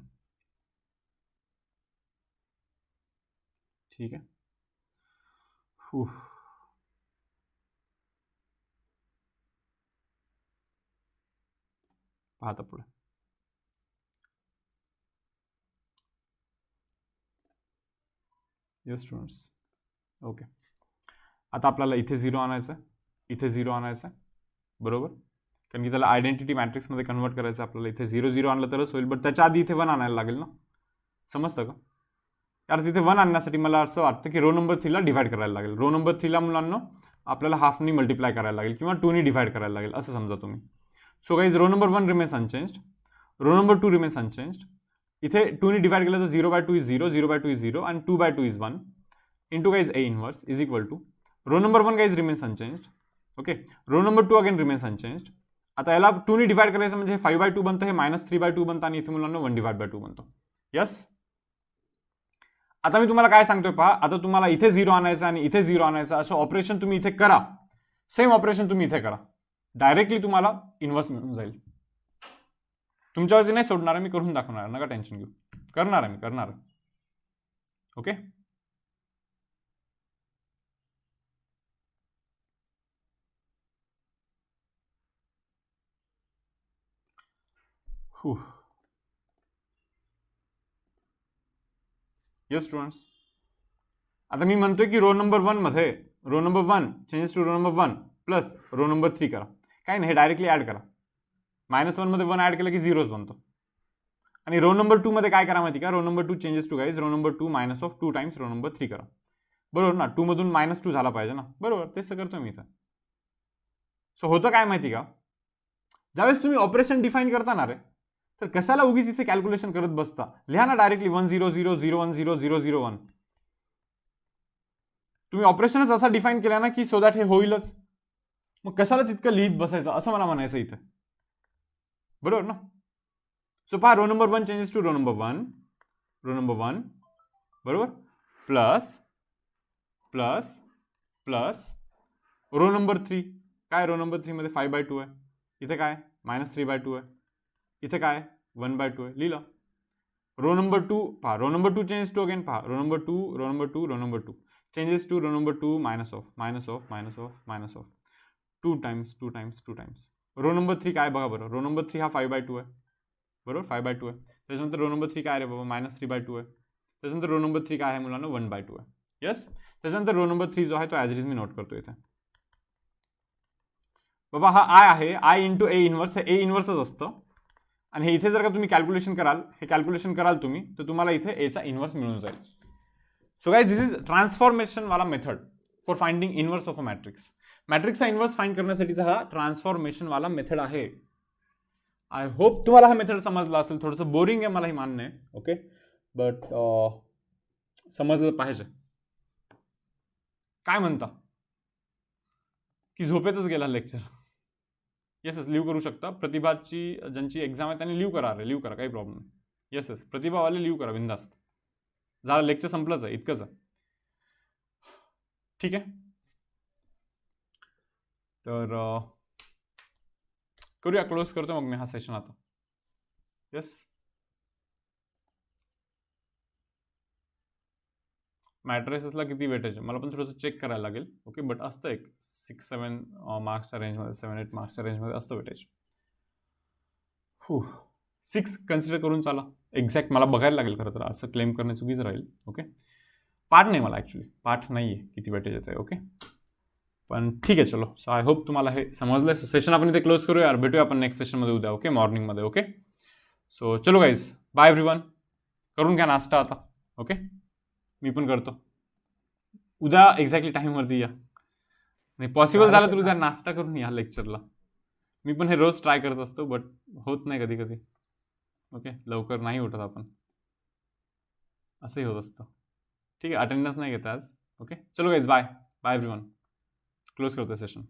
ठीक आहे. पाहता पुढे. Yes students. ओके, आता आपल्याला इथे 0 आणायचं आहे, इथे 0 आणायचं आहे बरोबर, कारण की त्याला आयडेंटिटी मॅट्रिक्समध्ये कन्वर्ट करायचं आहे आपल्याला. इथे 0 0 आणलं तरच होईल, बट त्याच्या आधी इथे 1 आणायला लागेल ना, समजतं का यार. तिथे 1 आणण्यासाठी मला असं वाटतं की रो नंबर 3ला डिवाइड करायला लागेल. रो नंबर 3ला मुलांना आपल्याला हाफनी मल्टिप्लाय करायला लागेल किंवा 2नी डिवाइड करायला लागेल असं समजा तुम्ही. So guys row number 1 remains unchanged, row number 2 remains unchanged. इथे 2नी डिवाइड केलं तर 0/2 = 0, 0/2 = 0 आणि 2/2 = 1 into guys A inverse is equal to row number 1 guys remains unchanged. Okay, row number 2 again remains unchanged. आता याला 2नी डिवाइड करायचं म्हणजे हे 5/2 बनतं, हे -3/2 बनतं आणि इथे मुलांना 1/2 बनतो. यस. आता मी तुम्हाला काय सांगतोय पहा, आता तुम्हाला इथे 0 आणायचं आणि इथे 0 आणायचं, असं ऑपरेशन तुम्ही इथे करा. सेम ऑपरेशन तुम्ही इथे करा, डायरेक्टली तुम्हाला इन्व्हर्स मिळून जाईल. तुमच्यावरती नाही सोडणार आहे मी, करून दाखवणार, नका टेन्शन घेऊ, करणार आहे मी, करणार आहे. Okay, yes students. आता मी म्हणतोय की रो नंबर 1 मध्ये row number 1 changes to row number 1 plus row number 3 करा. काय नाही, हे डायरेक्टली ॲड करा. -1 मध्ये 1 ॲड केलं की 0च बनतो. आणि रो नंबर 2 मध्ये काय करा माहिती का, row number 2 changes to guys row number 2 -2 times row number 3 करा. बरोबर ना, 2 मधून -2 झाला पाहिजे ना, बरोबर, तेच तर करतोय मी इथं. सो होतं काय माहिती का, ज्यावेळेस तुम्ही ऑपरेशन डिफाईन करता ना रे, तर कशाला उगीच इथे कॅल्क्युलेशन करत बसता. लिहा ना डायरेक्टली 1 0 0 0 1 0 0 0 1. तुम्ही ऑपरेशनच असा डिफाईन केला ना की सो दॅट हे होईलच, मग कशाला तितकं लिहित बसायचं असं मला म्हणायचं इथे, बरोबर ना. सो पहा, row number 1 changes to row number 1, row number 1 बरोबर, plus plus plus row number 3. काय रो नंबर 3 मध्ये 5/2 आहे, इथे काय -3/2 आहे, इथे काय 1/2 आहे, लिहिलं. रो नंबर 2 पहा, row number 2 changes to again पहा, row number 2 row number 2 row number 2 changes to row number 2 -2 times 2 times 2 times. Row number 3 काय बघा बरं, रो नंबर 3 हा 5/2 आहे बरोबर, 5/2 आहे. त्याच्यानंतर रो नंबर 3 काय रे बाबा, -3/2 आहे. त्याच्यानंतर रो नंबर 3 काय आहे मुलांना, 1/2 आहे. यस. त्याच्यानंतर रो नंबर 3 जो आहे तो as it is me note करतो इथे. बाबा हा आय आहे, आय इंटू ए इनवर्स, हे ए इनवर्सच असतं. आणि हे इथे जर का तुम्ही कॅल्क्युलेशन कराल, हे कॅल्क्युलेशन कराल तुम्ही, तर तुम्हाला इथे एचा इनवर्स मिळून जाईल. So guys this is transformation वाला method for finding inverse of a matrix. मॅट्रिक्सचा इनवर्स फाइंड करण्यासाठीचा हा ट्रान्सफॉर्मेशन वाला मेथड आहे. आय होप तुम्हाला हा मेथड समजला असेल. थोडंसं बोरिंग आहे मला ही मान्य आहे, ओके, बट समजलं पाहिजे. काय म्हणता की झोपेतच गेला लेक्चर? येस लिव्ह करू शकता. प्रतिभाची ज्यांची एक्झाम आहे त्यांनी लिव्ह करा, रे लिव्ह करा, काही प्रॉब्लेम नाही. येस प्रतिभावाले लिव्ह करा बिंदास्त. झालं, लेक्चर संपलंच आहे, इतकंच आहे. ठीक आहे, तर करूया, क्लोज करतो मग मी हा सेशन आता. येस, मॅट्रिसेसला किती वेटेज आहे मला पण थोडंसं चेक करायला लागेल. ओके, बट असतं एक 6-7 मार्क्सच्या रेंजमध्ये, 7-8 मार्क्सच्या रेंजमध्ये असतं वेटेज. 6 कन्सिडर करून चाला. एक्झॅक्ट मला बघायला लागेल खरं तर, असं क्लेम करणे चुकीचं राहील. ओके, पाठ नाही मला ॲक्च्युली, पाठ नाही आहे किती वेटेज येतं आहे. ओके, पण ठीक आहे, चलो. सो आय होप तुम्हाला हे समजलं आहे. सो सेशन आपण इथे क्लोज करूया, भेटूया आपण नेक्स्ट सेशनमध्ये उद्या. ओके, मॉर्निंगमध्ये. ओके, सो चलो गाईज, बाय एव्हरीवन. करून घ्या नाश्ता आता. ओके, मी पण करतो. उद्या एक्झॅक्टली टाईमवरती या, नाही पॉसिबल झालं तर उद्या नाश्ता करून या लेक्चरला. मी पण हे रोज ट्राय करत असतो, बट होत नाही कधी कधी. ओके, लवकर नाही उठत आपण, असंही होत असतं. ठीक आहे, अटेंडन्स नाही घेत आज. ओके, चलो guys, bye bye everyone. Close करतो सेशन.